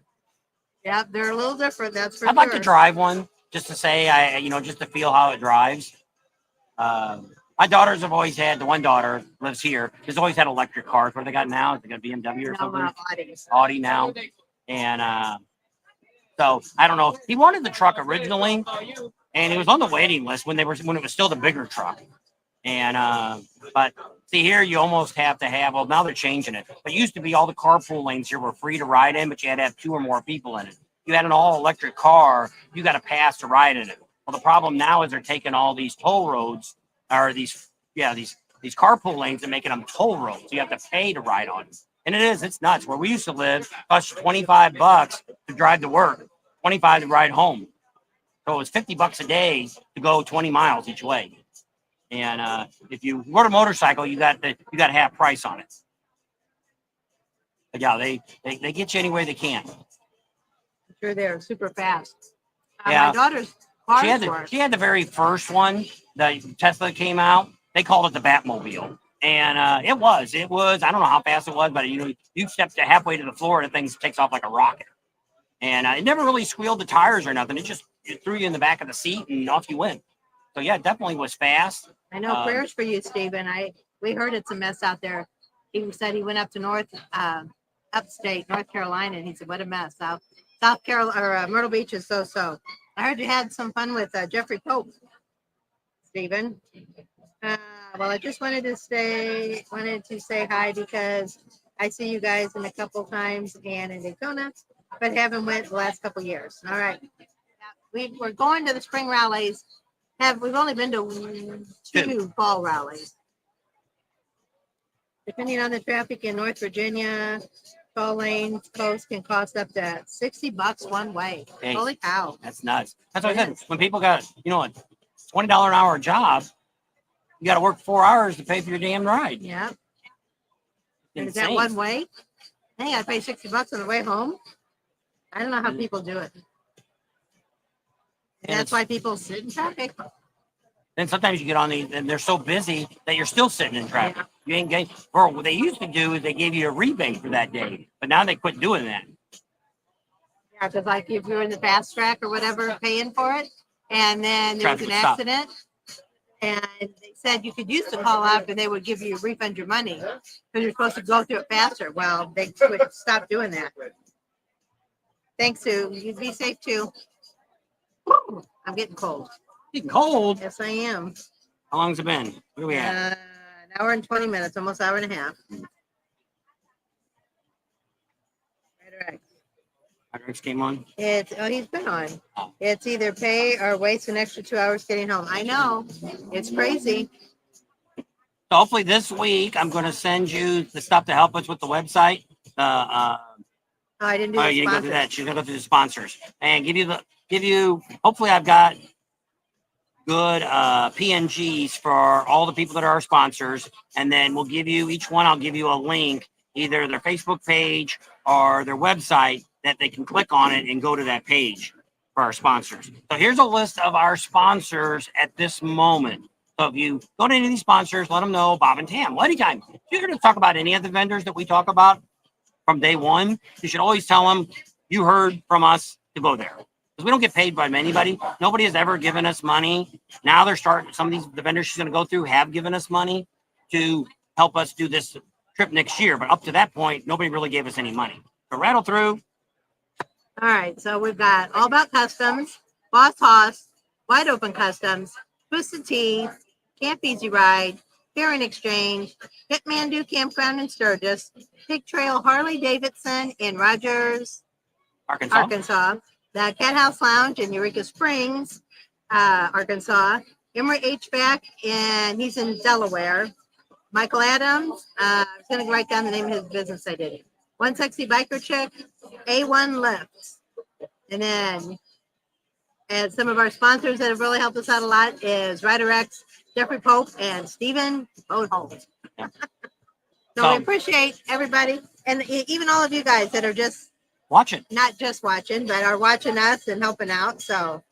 S2: Yeah, they're a little different. That's for
S1: I'd like to
S2: sure.
S1: drive one just to say just to feel how it drives. My daughters have always had, the one daughter lives here, has always had electric cars. What do they got now? They got a BMW or
S2: No,
S1: something?
S2: Audis.
S1: Audi now. And so I don't know. He wanted the truck originally, and he was on the waiting list when it was still the bigger truck. And but see here, you almost have to have. Well, now they're changing it. But it used to be all the carpool lanes here were free to ride in, but you had to have 2 or more people in it. You had an all-electric car, you got a pass to ride in it. Well, the problem now is they're taking all these toll roads or these these carpool lanes and making them toll roads. You have to pay to ride on. And it's nuts. Where we used to live, it cost you $25 to drive to work, 25 to ride home. So it was $50 a day to go 20 miles each way. And if you rode a motorcycle, you got half price on it. But yeah, they get you any way they can.
S2: I'm sure they're super fast.
S1: Yeah.
S2: My daughter's car
S1: She had the very first one that Tesla came out. They called it the Batmobile. And it was. I don't know how fast it was, but you stepped halfway to the floor and the thing takes off like a rocket. And it never really squealed the tires or nothing. It threw you in the back of the seat and off you went. So yeah, it definitely was fast.
S2: I know. Prayers for you, Stephen. We heard it's a mess out there. He said he went up to upstate North Carolina, and he said, "What a mess." South Carolina or Myrtle Beach is so. I heard you had some fun with Jeffrey Pope, Stephen. Well, I just wanted to say hi because I see you guys in a couple times and in Daytona, but haven't went the last couple years. All right, we're going to the spring rallies. We've only been to 2 fall rallies. Depending on the traffic in North Virginia, toll lanes coast can cost up to $60 one way.
S1: Hey,
S2: holy cow!
S1: That's nuts. That's what I said. When people got a $20 an hour job, you got to work 4 hours to pay for your damn ride.
S2: Yeah. Is that one way? Hey, I pay $60 on the way home. I don't know how people do it. And that's why people sit in traffic.
S1: Then sometimes you get on and they're so busy that you're still sitting in traffic. Yeah. You ain't getting. Or what they used to do is they gave you a rebate for that day, but now they quit doing that.
S2: Yeah, because like if you're in the fast track or whatever, paying for it, and then there was an accident, and they said you could use the call out and they would give you refund your money because you're supposed to go through it faster. Well, they would stop doing that. Thanks, Sue. You be safe too. Woo, I'm getting cold.
S1: Getting cold?
S2: Yes, I am.
S1: How long's it been? Where are we at?
S2: An hour and 20 minutes, almost hour and a half. Right.
S1: Rex came on?
S2: He's been on. Oh. It's either pay or waste an extra 2 hours getting home. I know. It's crazy.
S1: So hopefully this week I'm going to send you the stuff to help us with the website.
S2: I didn't do
S1: you didn't go through that. She's going to go through the sponsors and give you. Hopefully I've got good PNGs for all the people that are our sponsors, and then we'll give you each one. I'll give you a link, either their Facebook page or their website, that they can click on it and go to that page for our sponsors. So here's a list of our sponsors at this moment. So if you go to any of these sponsors, let them know Bob and Tam. Well, anytime you're going to talk about any of the vendors that we talk about from day one, you should always tell them you heard from us to go there. Because we don't get paid by anybody. Nobody has ever given us money. Now they're starting, some of the vendors she's going to go through have given us money to help us do this trip next year. But up to that point, nobody really gave us any money. So rattle through.
S2: All right. So we've got All About Customs, Boss Hoss, Wide Open Customs, Twisted Tea, Camp Easy Ride, Hearing Exchange, Hitmandu Campground in Sturgis, Pig Trail Harley Davidson in Rogers, Arkansas. The Cat House Lounge in Eureka Springs, Arkansas. Emery HVAC, and he's in Delaware. Michael Adams, I was going to write down the name of his business. I did. One Sexy Biker Chick, A1 Lifts. And then, and some of our sponsors that have really helped us out a lot is Rider X, Jeffrey Pope, and Stephen Boatholt. So we appreciate everybody, and even all of you guys that are just
S1: watching,
S2: not just watching, but are watching us and helping out. So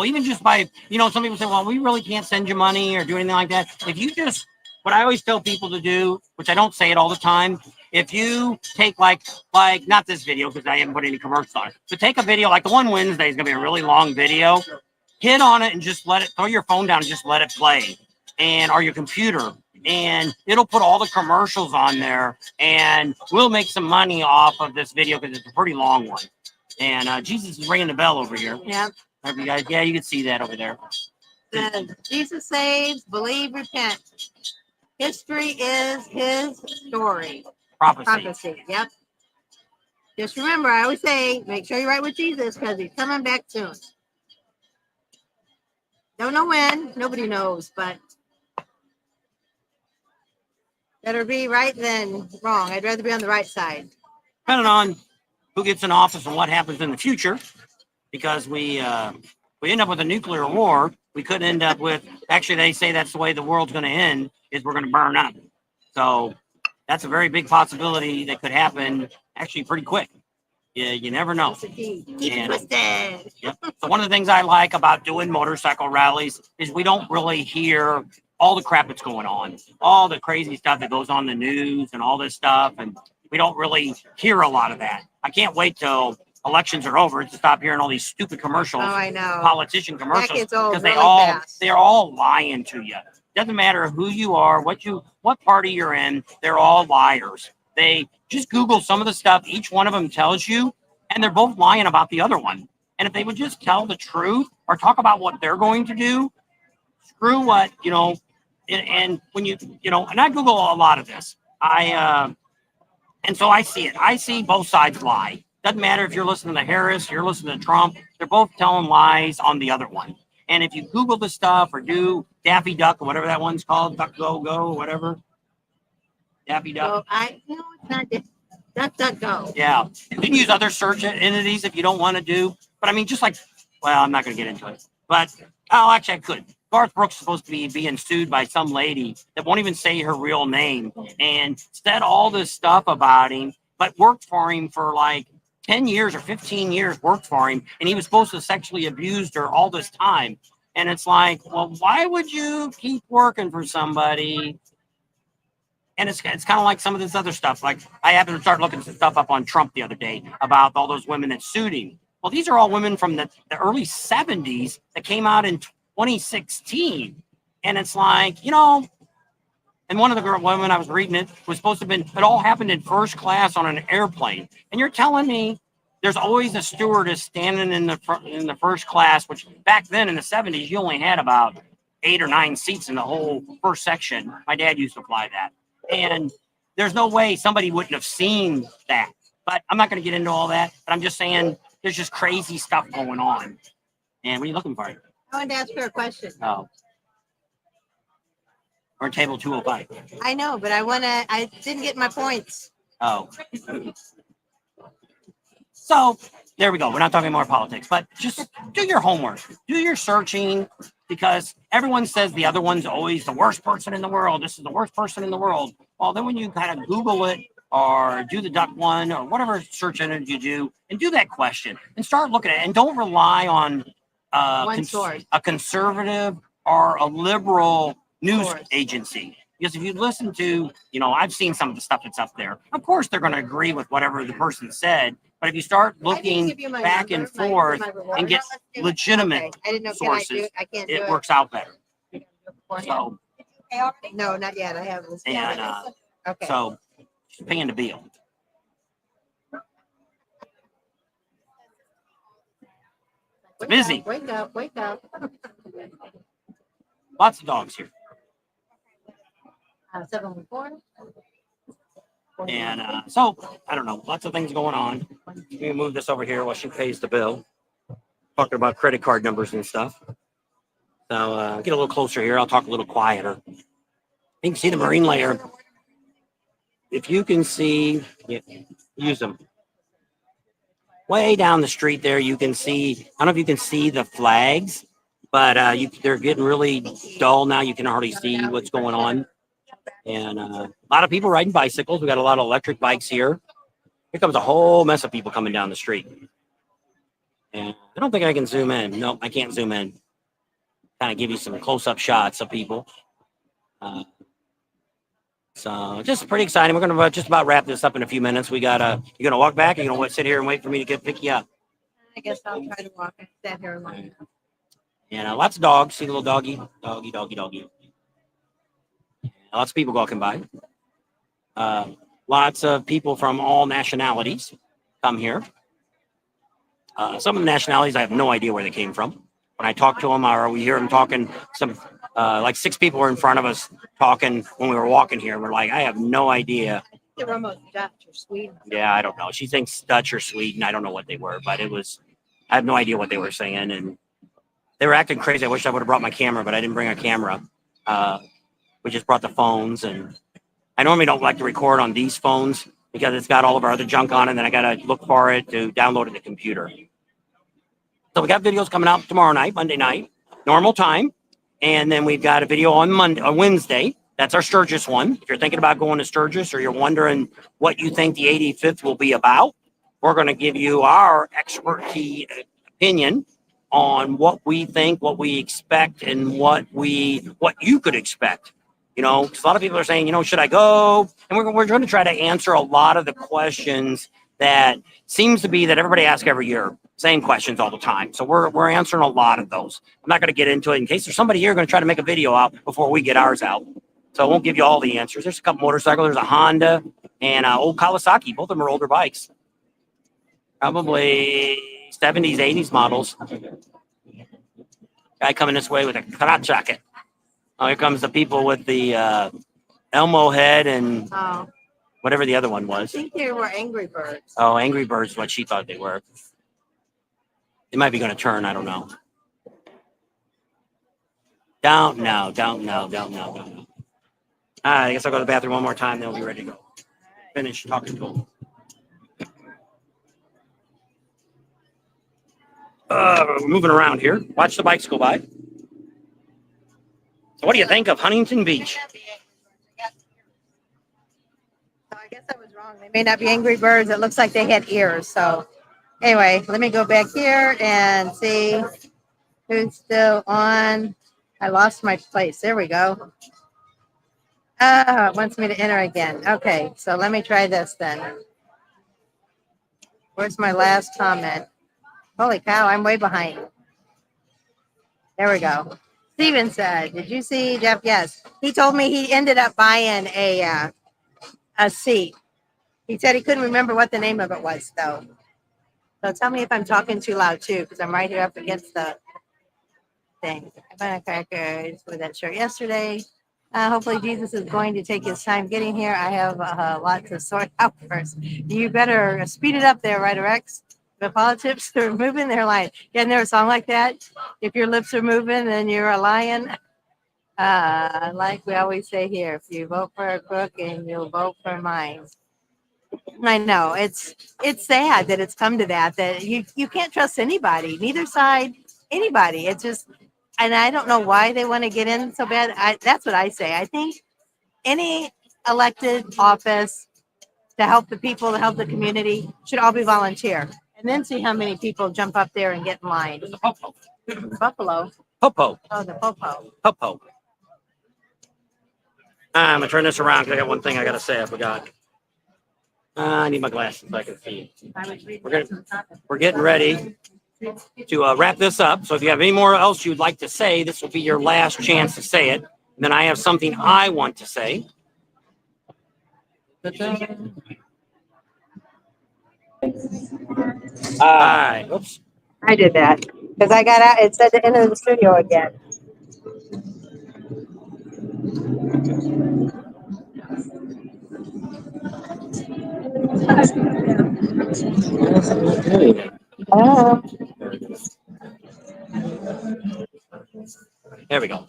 S1: even just by, some people say, well, we really can't send you money or do anything like that. If you just, what I always tell people to do, which I don't say it all the time, if you take like not this video because I haven't put any commercials on it, but take a video like the one Wednesday is going to be a really long video. Hit on it and just let it, throw your phone down and just let it play, or your computer, and it'll put all the commercials on there, and we'll make some money off of this video because it's a pretty long one. And Jesus is ringing the bell over here.
S2: Yeah.
S1: You guys, yeah, you can see that over there.
S2: Jesus saves, believe, repent. History is his story. Prophecy. Yep. Just remember, I always say, make sure you're right with Jesus because he's coming back soon. Don't know when. Nobody knows, but Better be right than wrong. I'd rather be on the right side.
S1: Depending on who gets in office and what happens in the future, because we end up with a nuclear war. We could end up with, actually, they say that's the way the world's going to end, is we're going to burn up. So that's a very big possibility that could happen actually pretty quick. You never know.
S2: Keep
S1: And-
S2: twisted.
S1: Yep. So one of the things I like about doing motorcycle rallies is we don't really hear all the crap that's going on, all the crazy stuff that goes on the news and all this stuff. And we don't really hear a lot of that. I can't wait till elections are over to stop hearing all these stupid commercials,
S2: Oh, I know.
S1: politician
S2: That
S1: commercials,
S2: gets old
S1: because
S2: really fast.
S1: they're all lying to you. Doesn't matter who you are, what party you're in, they're all liars. They just Google some of the stuff each one of them tells you, and they're both lying about the other one. And if they would just tell the truth or talk about what they're going to do, screw what, and when and I Google a lot of this. And so I see it. I see both sides lie. Doesn't matter if you're listening to Harris, you're listening to Trump, they're both telling lies on the other one. And if you Google the stuff or do Daffy Duck or whatever that one's called, Duck Go Go, whatever. Daffy Duck.
S2: So it's not Duck Go.
S1: Yeah. You can use other search entities if you don't want to do. But I mean, just like, well, I'm not going to get into it. But, actually, I could. Garth Brooks is supposed to be being sued by some lady that won't even say her real name and said all this stuff about him, but worked for him for like 10 years or 15 years, worked for him. And he was supposed to sexually abuse her all this time. And it's like, well, why would you keep working for somebody? And it's kind of like some of this other stuff. Like I happened to start looking some stuff up on Trump the other day about all those women that sued him. Well, these are all women from the early 70s that came out in 2016. And it's like, and one of the women I was reading it was supposed to have been, it all happened in first class on an airplane. And you're telling me there's always a stewardess standing in the first class, which back then in the 70s, you only had about 8 or 9 seats in the whole first section. My dad used to fly that. And there's no way somebody wouldn't have seen that. But I'm not going to get into all that. But I'm just saying there's just crazy stuff going on. And what are you looking for?
S2: I wanted to ask her a question.
S1: Oh. We're on table 205.
S2: I know, but I didn't get my points.
S1: Oh. So there we go. We're not talking more politics, but just do your homework. Do your searching, because everyone says the other one's always the worst person in the world. This is the worst person in the world. Well, then when you kind of Google it or do the duck one or whatever search engine you do and do that question and start looking at it, and don't rely on
S2: One source.
S1: a conservative or a liberal news
S2: Source.
S1: agency. Because if you listen to, I've seen some of the stuff that's up there. Of course, they're going to agree with whatever the person said. But if you start looking back and forth and get legitimate
S2: Okay. I didn't know.
S1: sources,
S2: I can't do
S1: it
S2: it.
S1: works out better.
S2: beforehand.
S1: So,
S2: No, not yet. I haven't.
S1: and
S2: Okay.
S1: so she's paying the bill.
S2: Wake
S1: busy.
S2: up, wake up. Wake up.
S1: Lots of dogs here.
S2: 714.
S1: And so, I don't know, lots of things going on. We can move this over here while she pays the bill. Talking about credit card numbers and stuff. So, get a little closer here. I'll talk a little quieter. You can see the marine layer. If you can see, use them. Way down the street there, you can see, I don't know if you can see the flags, but they're getting really dull now. You can hardly see what's going on. And a lot of people riding bicycles. We got a lot of electric bikes here. Here comes a whole mess of people coming down the street. And I don't think I can zoom in. No, I can't zoom in. Kind of give you some close-up shots of people. So just pretty exciting. We're going to just about wrap this up in a few minutes. We got you're going to walk back? Or you're going to sit here and wait for me to pick you up?
S2: I guess I'll try to walk. I sat here alone.
S1: And lots of dogs. See the little doggy. Lots of people walking by. Lots of people from all nationalities come here. Some of the nationalities, I have no idea where they came from. When I talk to them, or we hear them talking, some like 6 people were in front of us talking when we were walking here. We're like, I have no idea.
S2: They were almost Dutch or Sweden.
S1: Yeah, I don't know. She thinks Dutch or Sweden. I don't know what they were, but I have no idea what they were saying. And they were acting crazy. I wish I would have brought my camera, but I didn't bring a camera. We just brought the phones, and I normally don't like to record on these phones because it's got all of our other junk on it, and then I got to look for it to download it to the computer. So we got videos coming out tomorrow night, Monday night, normal time. And then we've got a video on Wednesday. That's our Sturgis one. If you're thinking about going to Sturgis or you're wondering what you think the 85th will be about, we're going to give you our expert key opinion on what we think, what we expect, and what you could expect. You know, 'cause a lot of people are saying, you know, should I go? And we're going to try to answer a lot of the questions that seems to be that everybody asks every year. Same questions all the time. So we're answering a lot of those. I'm not going to get into it in case there's somebody here going to try to make a video out before we get ours out. So I won't give you all the answers. There's a couple motorcycles. There's a Honda and old Kawasaki. Both of them are older bikes. Probably 70s, 80s models. Guy coming this way with a crotch jacket. Oh, here comes the people with the Elmo head and
S2: Oh,
S1: whatever the other one
S2: I
S1: was.
S2: think they were Angry Birds.
S1: Oh, Angry Birds is what she thought they were. They might be going to turn. I don't know. Don't know. I guess I'll go to the bathroom one more time, then we'll be ready to go. Finish talking to them. We're moving around here. Watch the bikes go by. So what do you think of Huntington Beach?
S2: So I guess I was wrong. They may not be Angry Birds. It looks like they had ears. So anyway, let me go back here and see who's still on. I lost my place. There we go. It wants me to enter again. Okay, so let me try this then. Where's my last comment? Holy cow, I'm way behind. There we go. Steven said, did you see Jeff? Yes. He told me he ended up buying a seat. He said he couldn't remember what the name of it was, though. So tell me if I'm talking too loud, too, because I'm right here up against the thing. I bought a crackers with that shirt yesterday. Hopefully Jesus is going to take his time getting here. I have a lot to sort out first. You better speed it up there, Ryder X. The politics are moving, they're lying. Isn't there a song like that? If your lips are moving, then you're a lion. Like we always say here, if you vote for a crook and you'll vote for mine. I know it's sad that it's come to that you can't trust anybody, neither side, anybody. It's just, and I don't know why they want to get in so bad. That's what I say. I think any elected office to help the people, to help the community, should all be volunteer. And then see how many people jump up there and get in line.
S1: The Popo.
S2: Buffalo.
S1: Popo.
S2: Oh, the Popo.
S1: Popo. I'm going to turn this around because I got one thing I got to say. I forgot. I need my glasses so I can see. We're getting ready to wrap this up. So if you have any more else you'd like to say, this will be your last chance to say it. And then I have something I want to say. All right. Oops.
S2: I did that because I got out. It said to enter the studio again.
S1: There we go. All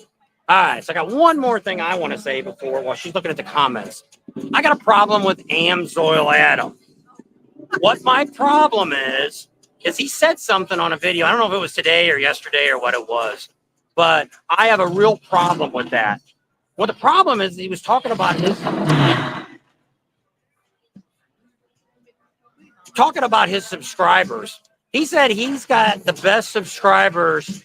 S1: right. So I got one more thing I want to say before while she's looking at the comments. I got a problem with Amsoil Adam. What my problem is he said something on a video. I don't know if it was today or yesterday or what it was, but I have a real problem with that. Well, the problem is he was talking about his subscribers. He said he's got the best subscribers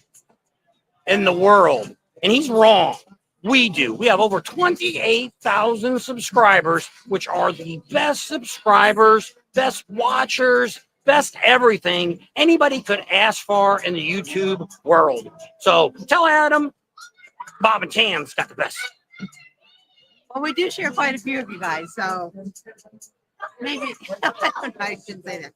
S1: in the world, and he's wrong. We do. We have over 28,000 subscribers, which are the best subscribers, best watchers, best everything anybody could ask for in the YouTube world. So tell Adam, Bob and Tam's got the best.
S2: Well, we do share quite a few of you guys, so maybe I shouldn't say that.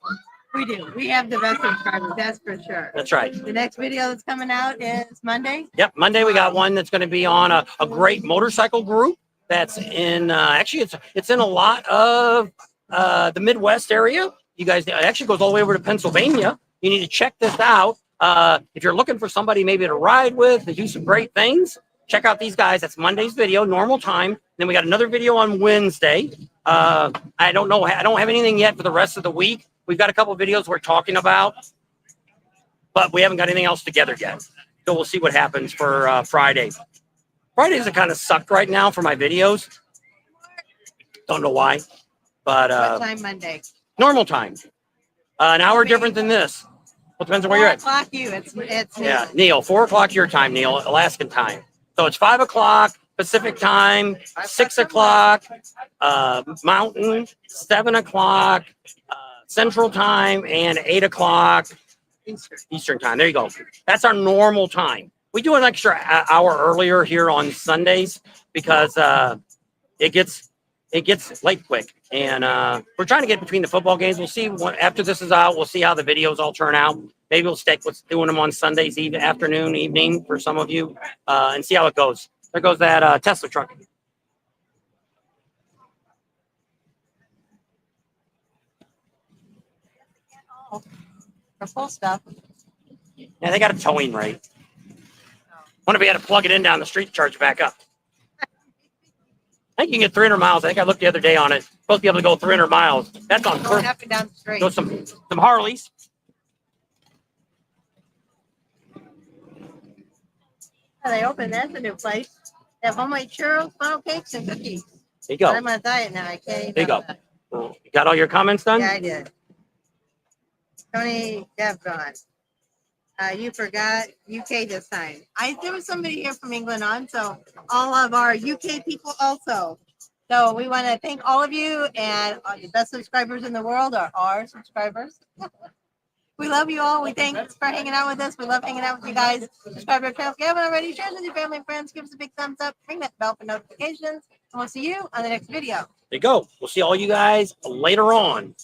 S2: We do. We have the best subscribers, that's for sure.
S1: That's right.
S2: The next video that's coming out is Monday.
S1: Yep, Monday we got one that's going to be on a great motorcycle group that's in actually it's in a lot of the Midwest area. You guys, it actually goes all the way over to Pennsylvania. You need to check this out. If you're looking for somebody maybe to ride with, to do some great things, check out these guys. That's Monday's video, normal time. Then we got another video on Wednesday. I don't know. I don't have anything yet for the rest of the week. We've got a couple of videos we're talking about, but we haven't got anything else together yet. So we'll see what happens for Friday. Fridays are kind of sucked right now for my videos. Don't know why, but
S2: What time Monday?
S1: normal time. An hour different than this. Well, depends on where you're at.
S2: 4 o'clock you. It's
S1: Yeah, Neil, 4 o'clock your time, Neil, Alaskan time. So it's 5 o'clock Pacific time, 6 o'clock Mountain, 7 o'clock Central time, and 8 o'clock Eastern time. There you go. That's our normal time. We do an extra hour earlier here on Sundays because it gets late quick, and we're trying to get between the football games. We'll see after this is out. We'll see how the videos all turn out. Maybe we'll stick with doing them on Sundays, afternoon, evening for some of you, and see how it goes. There goes that Tesla truck.
S2: for full stuff.
S1: Yeah, they got a towing rate. Wonder if we had to plug it in down the street to charge it back up. I think you can get 300 miles. I think I looked the other day on it. Supposed to be able to go 300 miles. That's on
S2: Going up and down the street.
S1: go some Harleys.
S2: Oh, they opened. That's a new place. They have homemade churros, funnel cakes, and cookies.
S1: There you go.
S2: I'm on a diet now. I can't eat
S1: There you
S2: none
S1: go.
S2: of that.
S1: You got all your comments done?
S2: Yeah, I did. Tony Devon. You forgot UK this time. There was somebody here from England on, so all of our UK people also. So we want to thank all of you, and the best subscribers in the world are our subscribers. We love you all. We thanks for hanging out with us. We love hanging out with you guys. Subscribe to our channel if you haven't already. Share it with your family and friends. Give us a big thumbs up. Ring that bell for notifications. And we'll see you on the next video.
S1: There you go. We'll see all you guys later on.